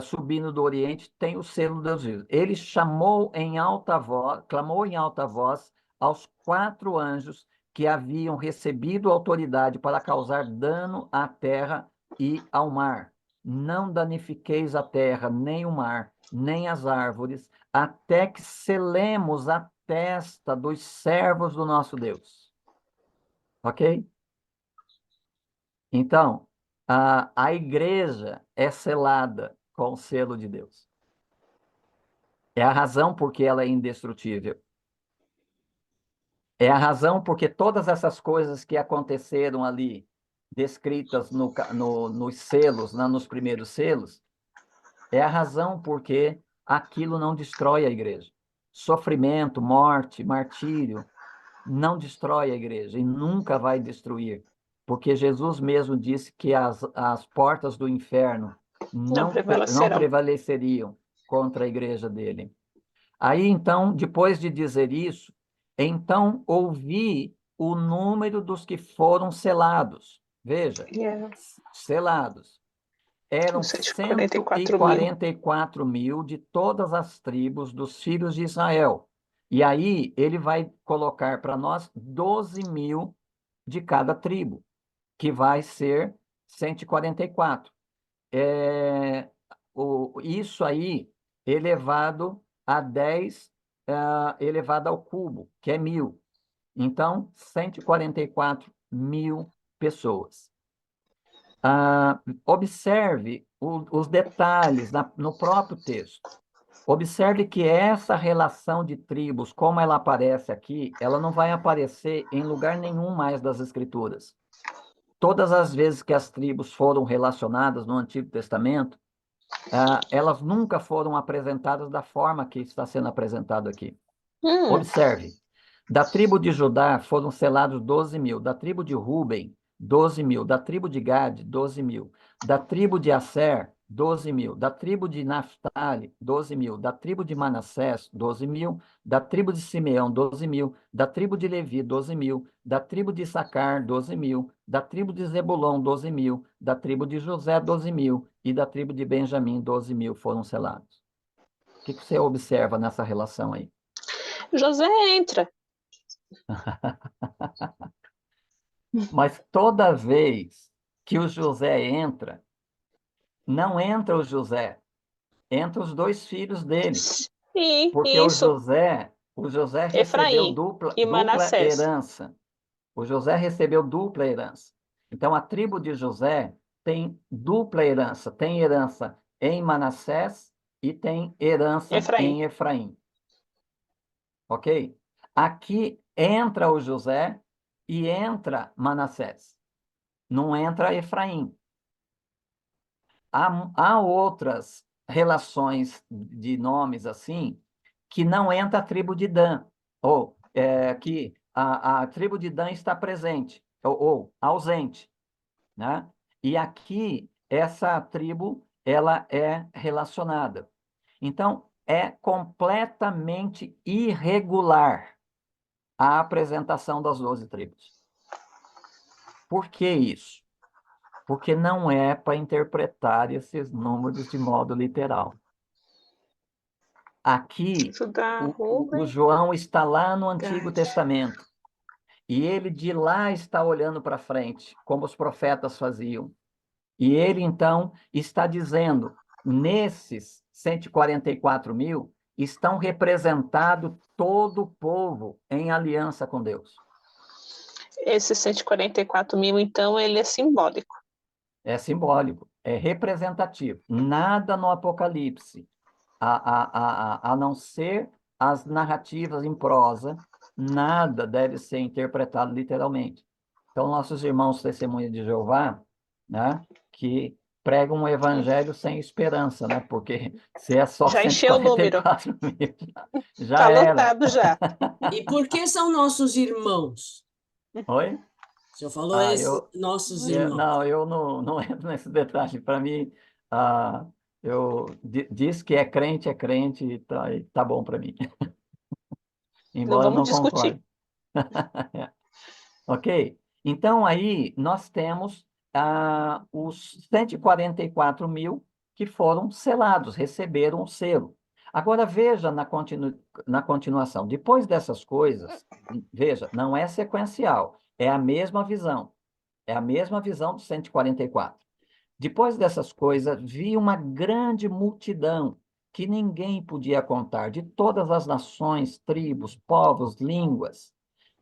subindo do Oriente tem o selo de Deus vivo. Ele chamou em alta voz, clamou em alta voz aos 4 anjos que haviam recebido autoridade para causar dano à terra e ao mar. Não danifiqueis a terra, nem o mar, nem as árvores, até que selemos a testa dos servos do nosso Deus. Ok? Então, a igreja é selada com o selo de Deus. É a razão porque ela é indestrutível. É a razão porque todas essas coisas que aconteceram ali, descritas nos selos, nos primeiros selos, é a razão porque aquilo não destrói a igreja. Sofrimento, morte, martírio, não destrói a igreja e nunca vai destruir. Porque Jesus mesmo disse que as portas do inferno não prevaleceriam contra a igreja dele. Aí, então, depois de dizer isso, então ouvi o número dos que foram selados. Veja, selados. Eram 144 mil de todas as tribos dos filhos de Israel. E aí ele vai colocar para nós 12 mil de cada tribo, que vai ser 144. Isso aí elevado a 10, elevado ao cubo, que é 1.000. Então, 144 mil pessoas. Observe os detalhes no próprio texto. Observe que essa relação de tribos, como ela aparece aqui, ela não vai aparecer em lugar nenhum mais das Escrituras. Todas as vezes que as tribos foram relacionadas no Antigo Testamento, elas nunca foram apresentadas da forma que está sendo apresentado aqui. Observe, da tribo de Judá foram selados 12 mil, da tribo de Ruben, 12 mil, da tribo de Gade, 12 mil, da tribo de Asser, 12 mil, da tribo de Naftali, 12 mil, da tribo de Manassés, 12 mil, da tribo de Simeão, 12 mil, da tribo de Levi, 12 mil, da tribo de Issacar, 12 mil, da tribo de Zebulon, 12 mil, da tribo de José, 12 mil, e da tribo de Benjamim, 12 mil foram selados. O que você observa nessa relação aí? José entra. Mas toda vez que o José entra, não entra o José, entra os 2 filhos dele. Sim, porque isso. O José recebeu Efraim dupla e Manassés. herança. O José recebeu dupla herança. Então, a tribo de José tem dupla herança. Tem herança em Manassés e tem herança Efraim. em Efraim. Ok? Aqui entra o José e entra Manassés. Não entra Efraim. Há outras relações de nomes assim que não entra a tribo de Dan, ou que a tribo de Dan está presente, ou ausente, né? E aqui, essa tribo, ela é relacionada. Então, é completamente irregular a apresentação das 12 tribos. Por que isso? Porque não é para interpretar esses números de modo literal. Aqui, Judá, o Rúben, João está lá no Antigo Gad. Testamento, e ele de lá está olhando para frente, como os profetas faziam. E ele, então, está dizendo, nesses 144.000, estão representado todo o povo em aliança com Deus. Esse 144.000, então, ele é simbólico. É simbólico, é representativo. Nada no Apocalipse, a não ser as narrativas em prosa, nada deve ser interpretado literalmente. Então, nossos irmãos Testemunhas de Jeová, né, que pregam um evangelho sem esperança, né, porque se é só Já encheu o número. 144.000, já Tá era. lotado já. E por que são nossos irmãos? Oi? O senhor falou Ah, nossos irmãos. não, eu não entro nesse detalhe. Para mim, diz que é crente e tá bom para mim. Não Embora eu vamos não discutir. concorde. Ok? Então, aí nós temos os 144.000 que foram selados, receberam o selo. Agora, veja na continuação. Depois dessas coisas, veja, não é sequencial, é a mesma visão. É a mesma visão dos 144. Depois dessas coisas, vi uma grande multidão que ninguém podia contar, de todas as nações, tribos, povos, línguas,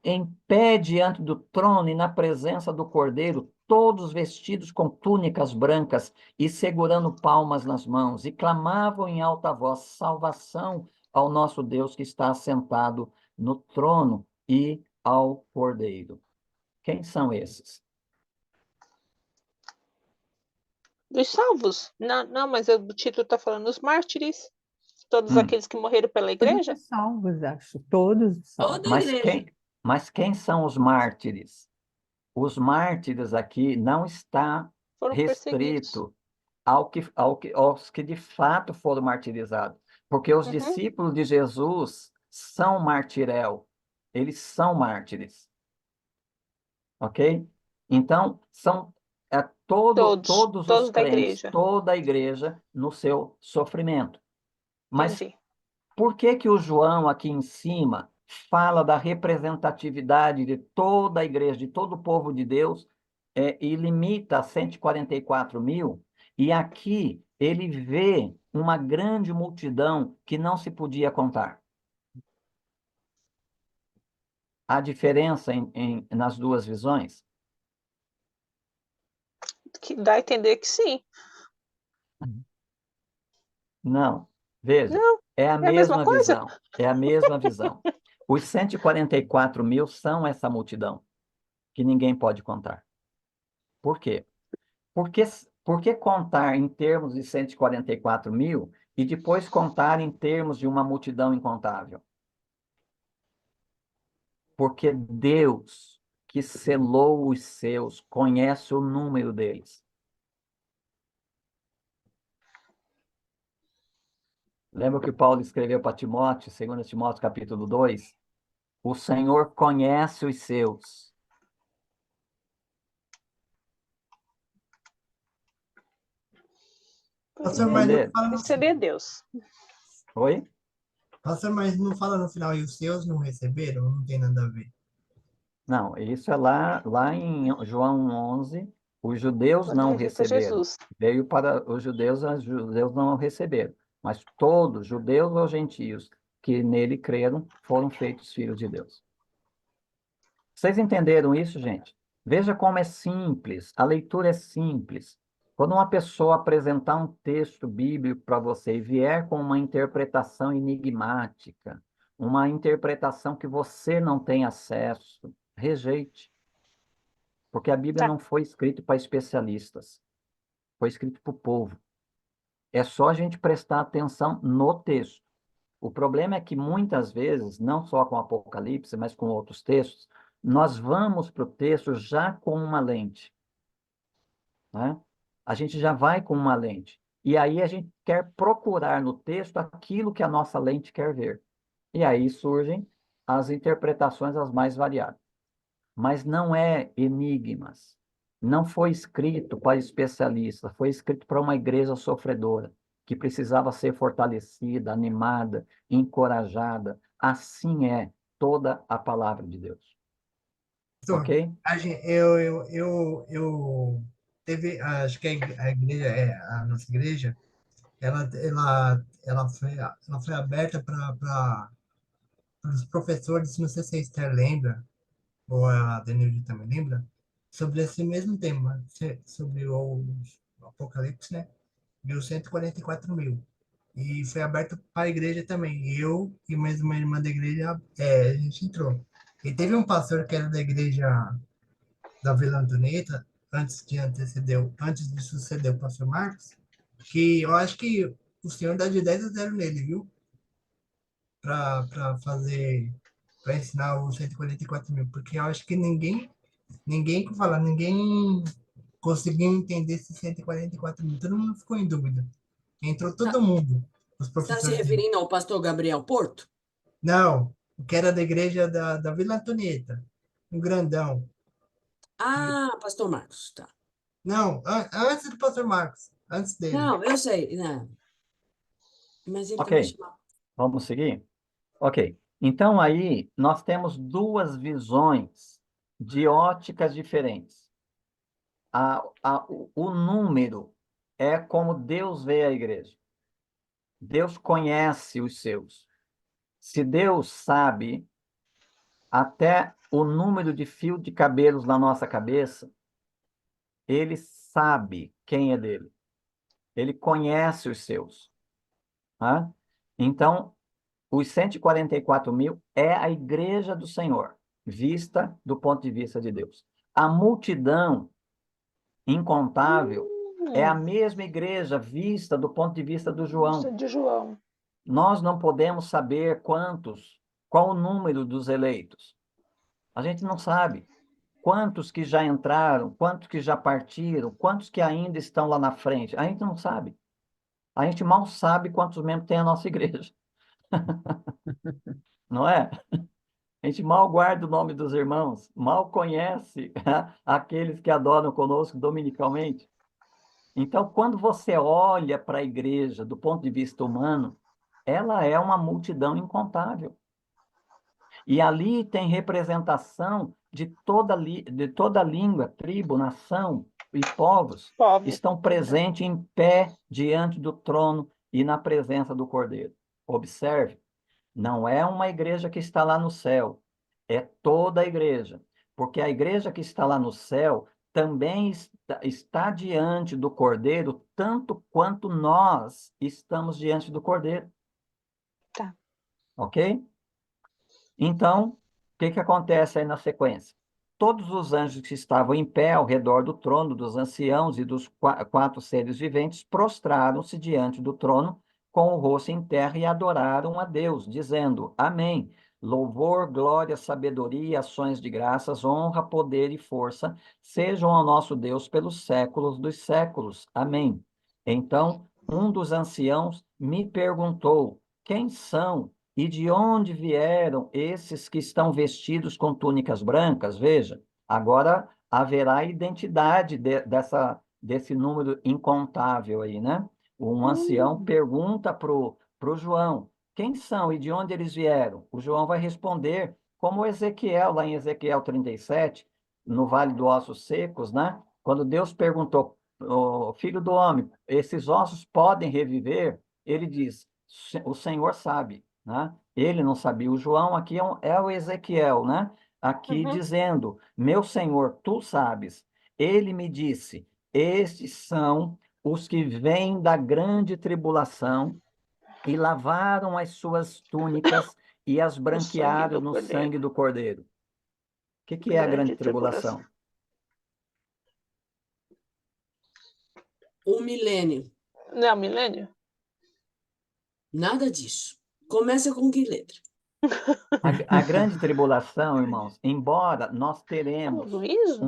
em pé diante do trono e na presença do Cordeiro, todos vestidos com túnicas brancas e segurando palmas nas mãos, e clamavam em alta voz: salvação ao nosso Deus que está assentado no trono e ao Cordeiro. Quem são esses? Dos salvos? Não, não, mas o título está falando os mártires. Todos Hum. aqueles que morreram pela Todos igreja? os salvos, acho. Todos os salvos. Toda a igreja. Mas quem são os mártires? Os mártires aqui não está Foram perseguidos. restrito aos que de fato foram martirizados. Porque os discípulos de Jesus são martiréu. Eles são mártires. Ok? Então, são todos os Todos da crentes, igreja. toda a igreja no seu sofrimento. Mas Entendi. por que o João aqui em cima fala da representatividade de toda a igreja, de todo o povo de Deus, e limita a 144.000, e aqui ele vê uma grande multidão que não se podia contar? Há diferença nas duas visões? Que dá a entender que sim. Não. Veja, Não, é a é a mesma mesma coisa. visão. É a mesma visão. Os 144.000 são essa multidão que ninguém pode contar. Por quê? Por que contar em termos de 144.000 e depois contar em termos de uma multidão incontável? Porque Deus, que selou os seus, conhece o número deles. Lembra que Paulo escreveu para Timóteo, 2 Timóteo capítulo 2? O Senhor conhece os seus. Pastor, mas não Entenderam? fala no, Receber Deus. Oi? pastor, mas não fala no final, e os seus não receberam? Não tem nada a ver. Não, isso é lá em João 11, os judeus Quando não rejeita receberam. Jesus. Veio para os judeus não receberam. Mas todos, judeus ou gentios, que nele creram, foram feitos filhos de Deus. Vocês entenderam isso, gente? Veja como é simples, a leitura é simples. Quando uma pessoa apresentar um texto bíblico para você e vier com uma interpretação enigmática, uma interpretação que você não tem acesso, rejeite. Porque a Bíblia Tá. não foi escrita para especialistas, foi escrita para o povo. É só a gente prestar atenção no texto. O problema é que muitas vezes, não só com Apocalipse, mas com outros textos, nós vamos para o texto já com uma lente, né? A gente já vai com uma lente. E aí a gente quer procurar no texto aquilo que a nossa lente quer ver. E aí surgem as interpretações as mais variadas. Mas não é enigmas. Não foi escrito para especialistas, foi escrito para uma igreja sofredora, que precisava ser fortalecida, animada, encorajada. Assim é toda a palavra de Deus. Pastor, Ok? acho que a igreja, a nossa igreja, ela foi aberta para os professores, não sei se a Esther lembra, ou a Denilde também lembra, sobre esse mesmo tema, sobre o Apocalipse, né? E os 144.000. E foi aberto para a igreja também. E eu e mais uma irmã da igreja, a gente entrou. E teve um pastor que era da igreja da Vila Antonieta, antes de suceder o pastor Marcos, que eu acho que o senhor dá de 10-0 nele, viu? Para ensinar os 144.000, porque eu acho que ninguém conseguiu entender esses 144.000. Todo mundo ficou em dúvida. Entrou todo Está mundo, os tá se professores dele. referindo ao pastor Gabriel Porto? Não, o que era da igreja da Vila Antonieta, um grandão. Ah, pastor Marcos, tá. Não, antes do pastor Marcos, antes dele. Não, eu sei, né? Mas ele também Ok, chamava. vamos seguir? Ok. Então aí nós temos duas visões de óticas diferentes. O número é como Deus vê a igreja. Deus conhece os seus. Se Deus sabe até o número de fio de cabelos na nossa cabeça, ele sabe quem é dele. Ele conhece os seus. Tá? Então, os 144.000 é a igreja do Senhor, vista do ponto de vista de Deus. A multidão incontável é a Hum, mesma igreja vista do ponto de vista do João. de João. Nós não podemos saber qual o número dos eleitos. A gente não sabe quantos que já entraram, quantos que já partiram, quantos que ainda estão lá na frente. A gente não sabe. A gente mal sabe quantos membros tem a nossa igreja, não é? A gente mal guarda o nome dos irmãos, mal conhece aqueles que adoram conosco dominicalmente. Então, quando você olha para a igreja do ponto de vista humano, ela é uma multidão incontável. E ali tem representação de toda língua, tribo, nação e povos Povo. estão presentes em pé diante do trono e na presença do Cordeiro. Observe, não é uma igreja que está lá no céu, é toda a igreja, porque a igreja que está lá no céu também está diante do Cordeiro, tanto quanto nós estamos diante do Cordeiro, Tá. ok? Então, o que que acontece aí na sequência? Todos os anjos que estavam em pé ao redor do trono, dos anciãos e dos quatro seres viventes, prostraram-se diante do trono com o rosto em terra e adoraram a Deus, dizendo: Amém. Louvor, glória, sabedoria, ações de graças, honra, poder e força sejam ao nosso Deus pelos séculos dos séculos. Amém. Então, um dos anciãos me perguntou: Quem são e de onde vieram esses que estão vestidos com túnicas brancas? Veja, agora haverá identidade desse número incontável aí, né? Um ancião Hum, pergunta para o João: quem são e de onde eles vieram? O João vai responder, como Ezequiel, lá em Ezequiel 37, no Vale dos Ossos Secos, né? Quando Deus perguntou: Filho do homem, esses ossos podem reviver? Ele diz: o Senhor sabe, né? Ele não sabia. O João aqui é o Ezequiel, né? aqui Uhum. dizendo: Meu Senhor, tu sabes. Ele me disse: Estes são os que vêm da grande tribulação e lavaram as suas túnicas e as O sangue branquearam do no Cordeiro. sangue do Cordeiro. O que é a grande Grande tribulação. tribulação? O milênio. Não é o milênio? Nada disso. Começa com que letra? A grande tribulação, irmãos, embora nós É o teremos juízo?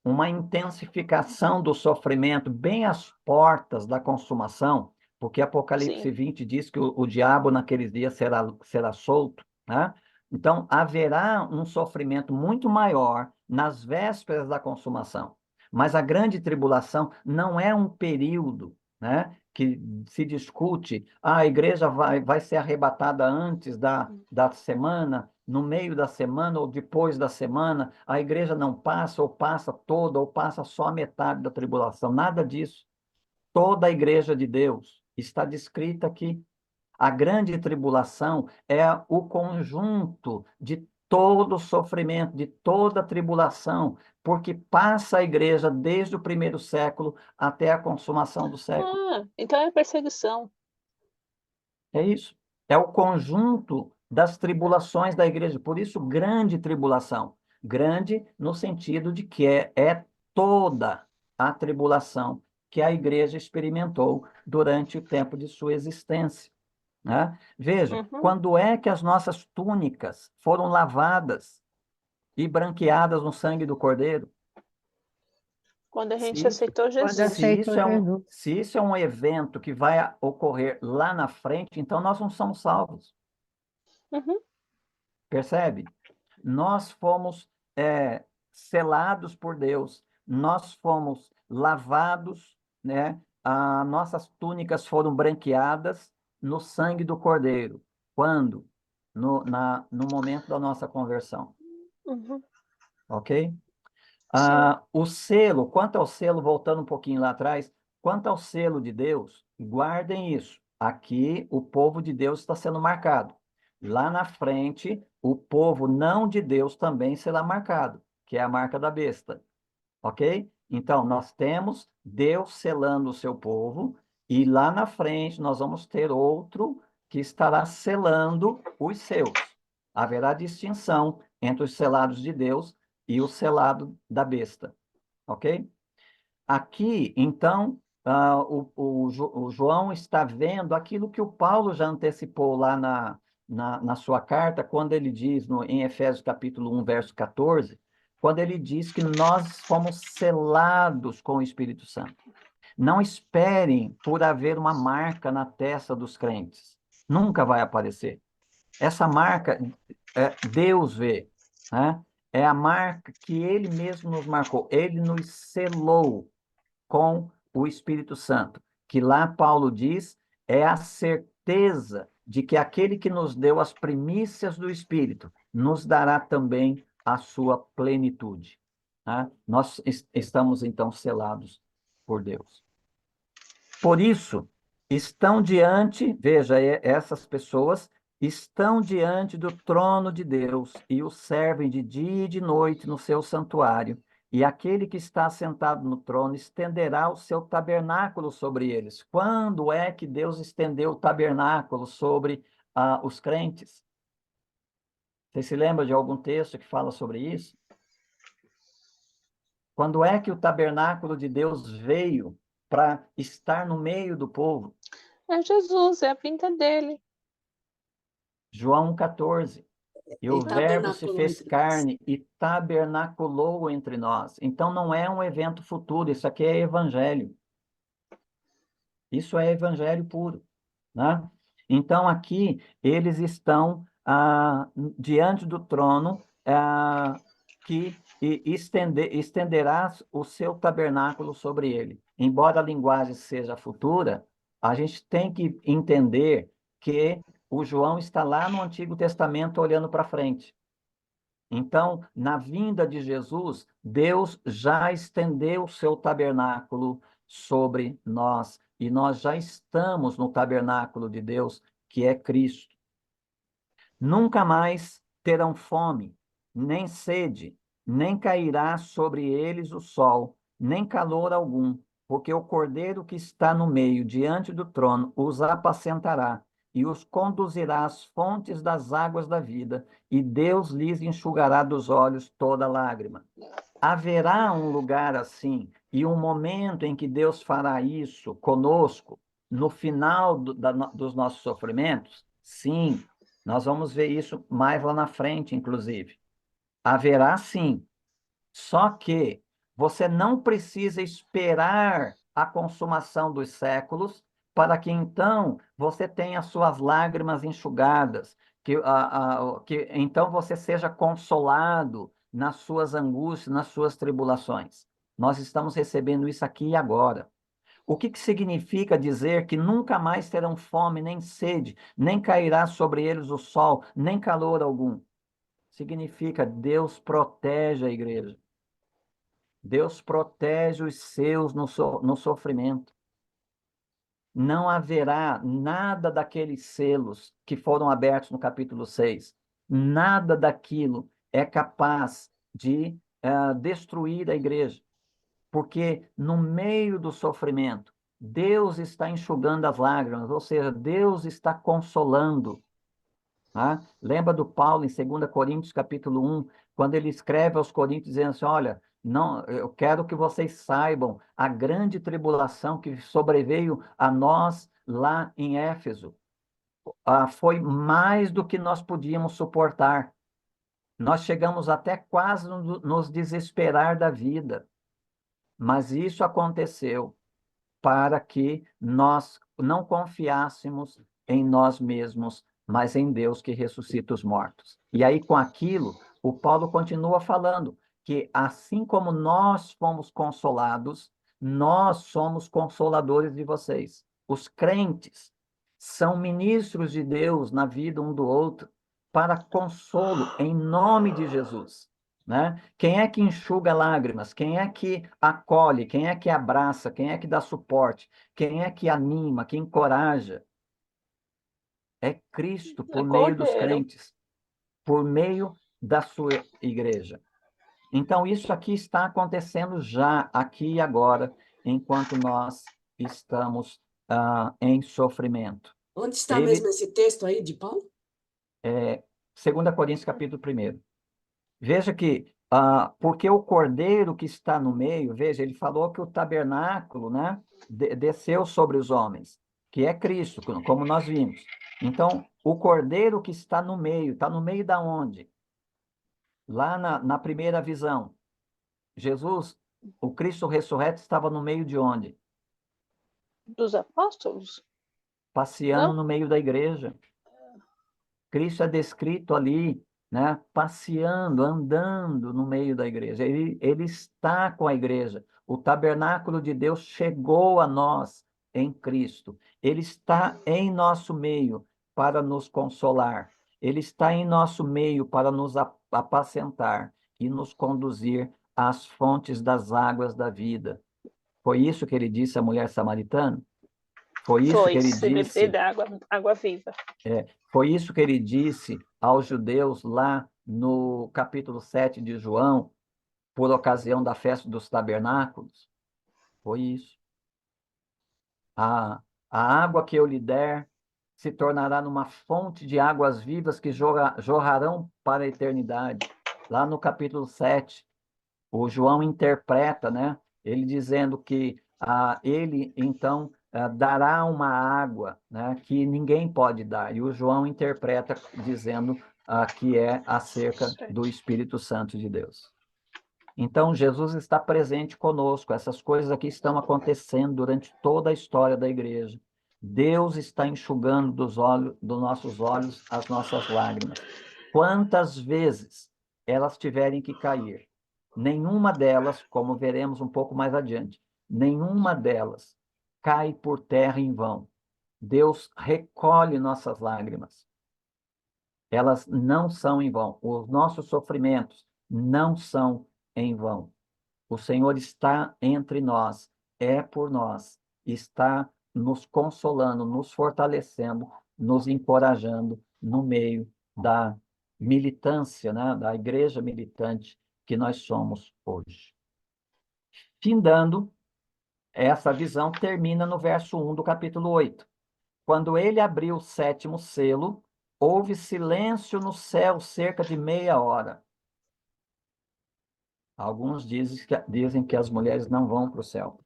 uma intensificação do sofrimento bem às portas da consumação, porque Apocalipse Sim. 20 diz que o diabo naqueles dias será solto, né? Então, haverá um sofrimento muito maior nas vésperas da consumação. Mas a grande tribulação não é um período, né, que se discute, a igreja vai ser arrebatada antes da semana, no meio da semana ou depois da semana, a igreja não passa, ou passa toda, ou passa só a metade da tribulação. Nada disso. Toda a igreja de Deus está descrita aqui. A grande tribulação é o conjunto de todo o sofrimento, de toda a tribulação, porque passa a igreja desde o primeiro século até a consumação do século. Ah, então é perseguição. É isso. É o conjunto das tribulações da igreja. Por isso, grande tribulação. Grande no sentido de que é toda a tribulação que a igreja experimentou durante o tempo de sua existência, né? Veja, Uhum. quando é que as nossas túnicas foram lavadas e branqueadas no sangue do Cordeiro? Quando a Se gente isso, aceitou Quando Jesus. aceitou Jesus. se isso é um evento que vai ocorrer lá na frente, então nós não somos salvos. Uhum. Percebe? Nós fomos selados por Deus, nós fomos lavados, né? Nossas túnicas foram branqueadas no sangue do Cordeiro. Quando? No momento da nossa conversão, Uhum. ok? Sim. O selo, quanto ao selo, voltando um pouquinho lá atrás, quanto ao selo de Deus, guardem isso. Aqui o povo de Deus está sendo marcado. Lá na frente, o povo não de Deus também será marcado, que é a marca da besta. Ok? Então, nós temos Deus selando o seu povo, e lá na frente nós vamos ter outro que estará selando os seus. Haverá distinção entre os selados de Deus e o selado da besta. Ok? Aqui, então, o João está vendo aquilo que o Paulo já antecipou lá na sua carta, quando ele diz, em Efésios capítulo 1, verso 14, quando ele diz que nós fomos selados com o Espírito Santo. Não esperem por haver uma marca na testa dos crentes. Nunca vai aparecer. Essa marca, Deus vê, né? É a marca que ele mesmo nos marcou. Ele nos selou com o Espírito Santo, que lá Paulo diz é a certeza de que aquele que nos deu as primícias do Espírito nos dará também a sua plenitude. Né? Nós estamos então selados por Deus. Por isso, estão diante, veja, essas pessoas estão diante do trono de Deus e o servem de dia e de noite no seu santuário. E aquele que está sentado no trono estenderá o seu tabernáculo sobre eles. Quando é que Deus estendeu o tabernáculo sobre os crentes? Você se lembra de algum texto que fala sobre isso? Quando é que o tabernáculo de Deus veio para estar no meio do povo? É Jesus, é a vinda dele. João 14. E o Ele Verbo se tabernaculou fez entre nós. carne e tabernaculou entre nós. Então não é um evento futuro, isso aqui é evangelho. Isso é evangelho puro, né? Então aqui eles estão diante do trono que estenderás o seu tabernáculo sobre ele. Embora a linguagem seja futura, a gente tem que entender que o João está lá no Antigo Testamento olhando para frente. Então, na vinda de Jesus, Deus já estendeu o seu tabernáculo sobre nós, e nós já estamos no tabernáculo de Deus, que é Cristo. Nunca mais terão fome, nem sede, nem cairá sobre eles o sol, nem calor algum, porque o Cordeiro que está no meio, diante do trono, os apacentará e os conduzirá às fontes das águas da vida, e Deus lhes enxugará dos olhos toda lágrima. Haverá um lugar assim e um momento em que Deus fará isso conosco no final dos nossos sofrimentos? Sim, nós vamos ver isso mais lá na frente, inclusive. Haverá sim. Só que você não precisa esperar a consumação dos séculos para que então você tenha suas lágrimas enxugadas, que então você seja consolado nas suas angústias, nas suas tribulações. Nós estamos recebendo isso aqui e agora. O que significa dizer que nunca mais terão fome, nem sede, nem cairá sobre eles o sol, nem calor algum? Significa Deus protege a igreja. Deus protege os seus no sofrimento. Não haverá nada daqueles selos que foram abertos no capítulo 6. Nada daquilo é capaz de destruir a igreja. Porque no meio do sofrimento, Deus está enxugando as lágrimas, ou seja, Deus está consolando. Tá? Lembra do Paulo em 2 Coríntios, capítulo 1, quando ele escreve aos Coríntios, dizendo assim, olha, não, eu quero que vocês saibam a grande tribulação que sobreveio a nós lá em Éfeso. Foi mais do que nós podíamos suportar. Nós chegamos até quase nos desesperar da vida. Mas isso aconteceu para que nós não confiássemos em nós mesmos, mas em Deus que ressuscita os mortos. E aí, com aquilo, o Paulo continua falando que, assim como nós fomos consolados, nós somos consoladores de vocês. Os crentes são ministros de Deus na vida um do outro para consolo em nome de Jesus. Né? Quem é que enxuga lágrimas? Quem é que acolhe? Quem é que abraça? Quem é que dá suporte? Quem é que anima? Quem encoraja? É Cristo por meio dos Cordeiro. crentes, por meio da sua igreja. Então, isso aqui está acontecendo já, aqui e agora, enquanto nós estamos em sofrimento. Onde está mesmo esse texto aí de Paulo? 2 Coríntios, capítulo 1. Veja que, porque o cordeiro que está no meio, veja, ele falou que o tabernáculo, né, desceu sobre os homens, que é Cristo, como nós vimos. Então, o cordeiro que está no meio da onde? Lá na primeira visão. Jesus, o Cristo ressurreto, estava no meio de onde? Dos apóstolos? Passeando Não? no meio da igreja. Cristo é descrito ali, né, passeando, andando no meio da igreja. Ele está com a igreja. O tabernáculo de Deus chegou a nós em Cristo. Ele está em nosso meio para nos consolar. Ele está em nosso meio para nos apacentar e nos conduzir às fontes das águas da vida. Foi isso que ele disse à mulher samaritana? Foi isso que ele se beber disse? da água viva. Foi isso que ele disse aos judeus lá no capítulo 7 de João, por ocasião da festa dos tabernáculos? Foi isso. A água que eu lhe der se tornará numa fonte de águas vivas que jorrarão para a eternidade. Lá no capítulo 7, o João interpreta, né? Ele dizendo que ele, então, dará uma água, né, que ninguém pode dar. E o João interpreta dizendo que é acerca do Espírito Santo de Deus. Então, Jesus está presente conosco. Essas coisas aqui estão acontecendo durante toda a história da igreja. Deus está enxugando dos nossos olhos as nossas lágrimas. Quantas vezes elas tiverem que cair, nenhuma delas, como veremos um pouco mais adiante, nenhuma delas cai por terra em vão. Deus recolhe nossas lágrimas. Elas não são em vão. Os nossos sofrimentos não são em vão. O Senhor está entre nós, é por nós, está nos consolando, nos fortalecendo, nos encorajando no meio da militância, né, da igreja militante que nós somos hoje. Findando, essa visão termina no verso 1 do capítulo 8. Quando ele abriu o 7º selo, houve silêncio no céu cerca de meia hora. Alguns dizem que as mulheres não vão para o céu,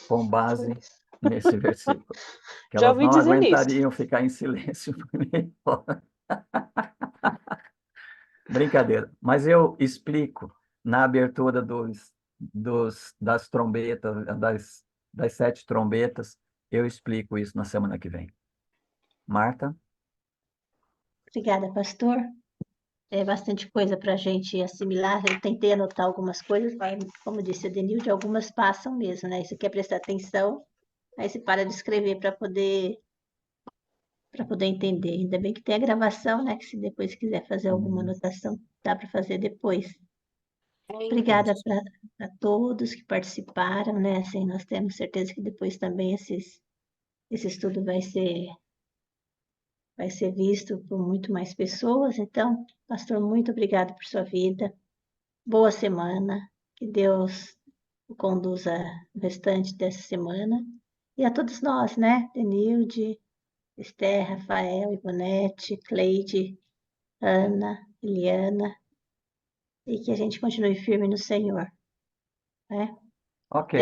com base nesse versículo. Que Já elas ouvi não dizer isso. aguentariam ficar em silêncio por meia hora. Brincadeira. Mas eu explico na abertura das trombetas, das 7 trombetas, eu explico isso na semana que vem. Marta? Obrigada, pastor. É bastante coisa para a gente assimilar. Eu tentei anotar algumas coisas, mas, como disse a Denilde, algumas passam mesmo, né? Você quer prestar atenção, aí você para de escrever para poder entender. Ainda bem que tem a gravação, né? Que se depois quiser fazer alguma anotação, dá para fazer depois. Obrigada a todos que participaram, né? Assim, nós temos certeza que depois também esse estudo vai ser visto por muito mais pessoas. Então, pastor, muito obrigada por sua vida. Boa semana. Que Deus o conduza o restante dessa semana. E a todos nós, né? Denilde, Esther, Rafael, Ivonete, Cleide, Ana, Eliana. E que a gente continue firme no Senhor, né? Ok.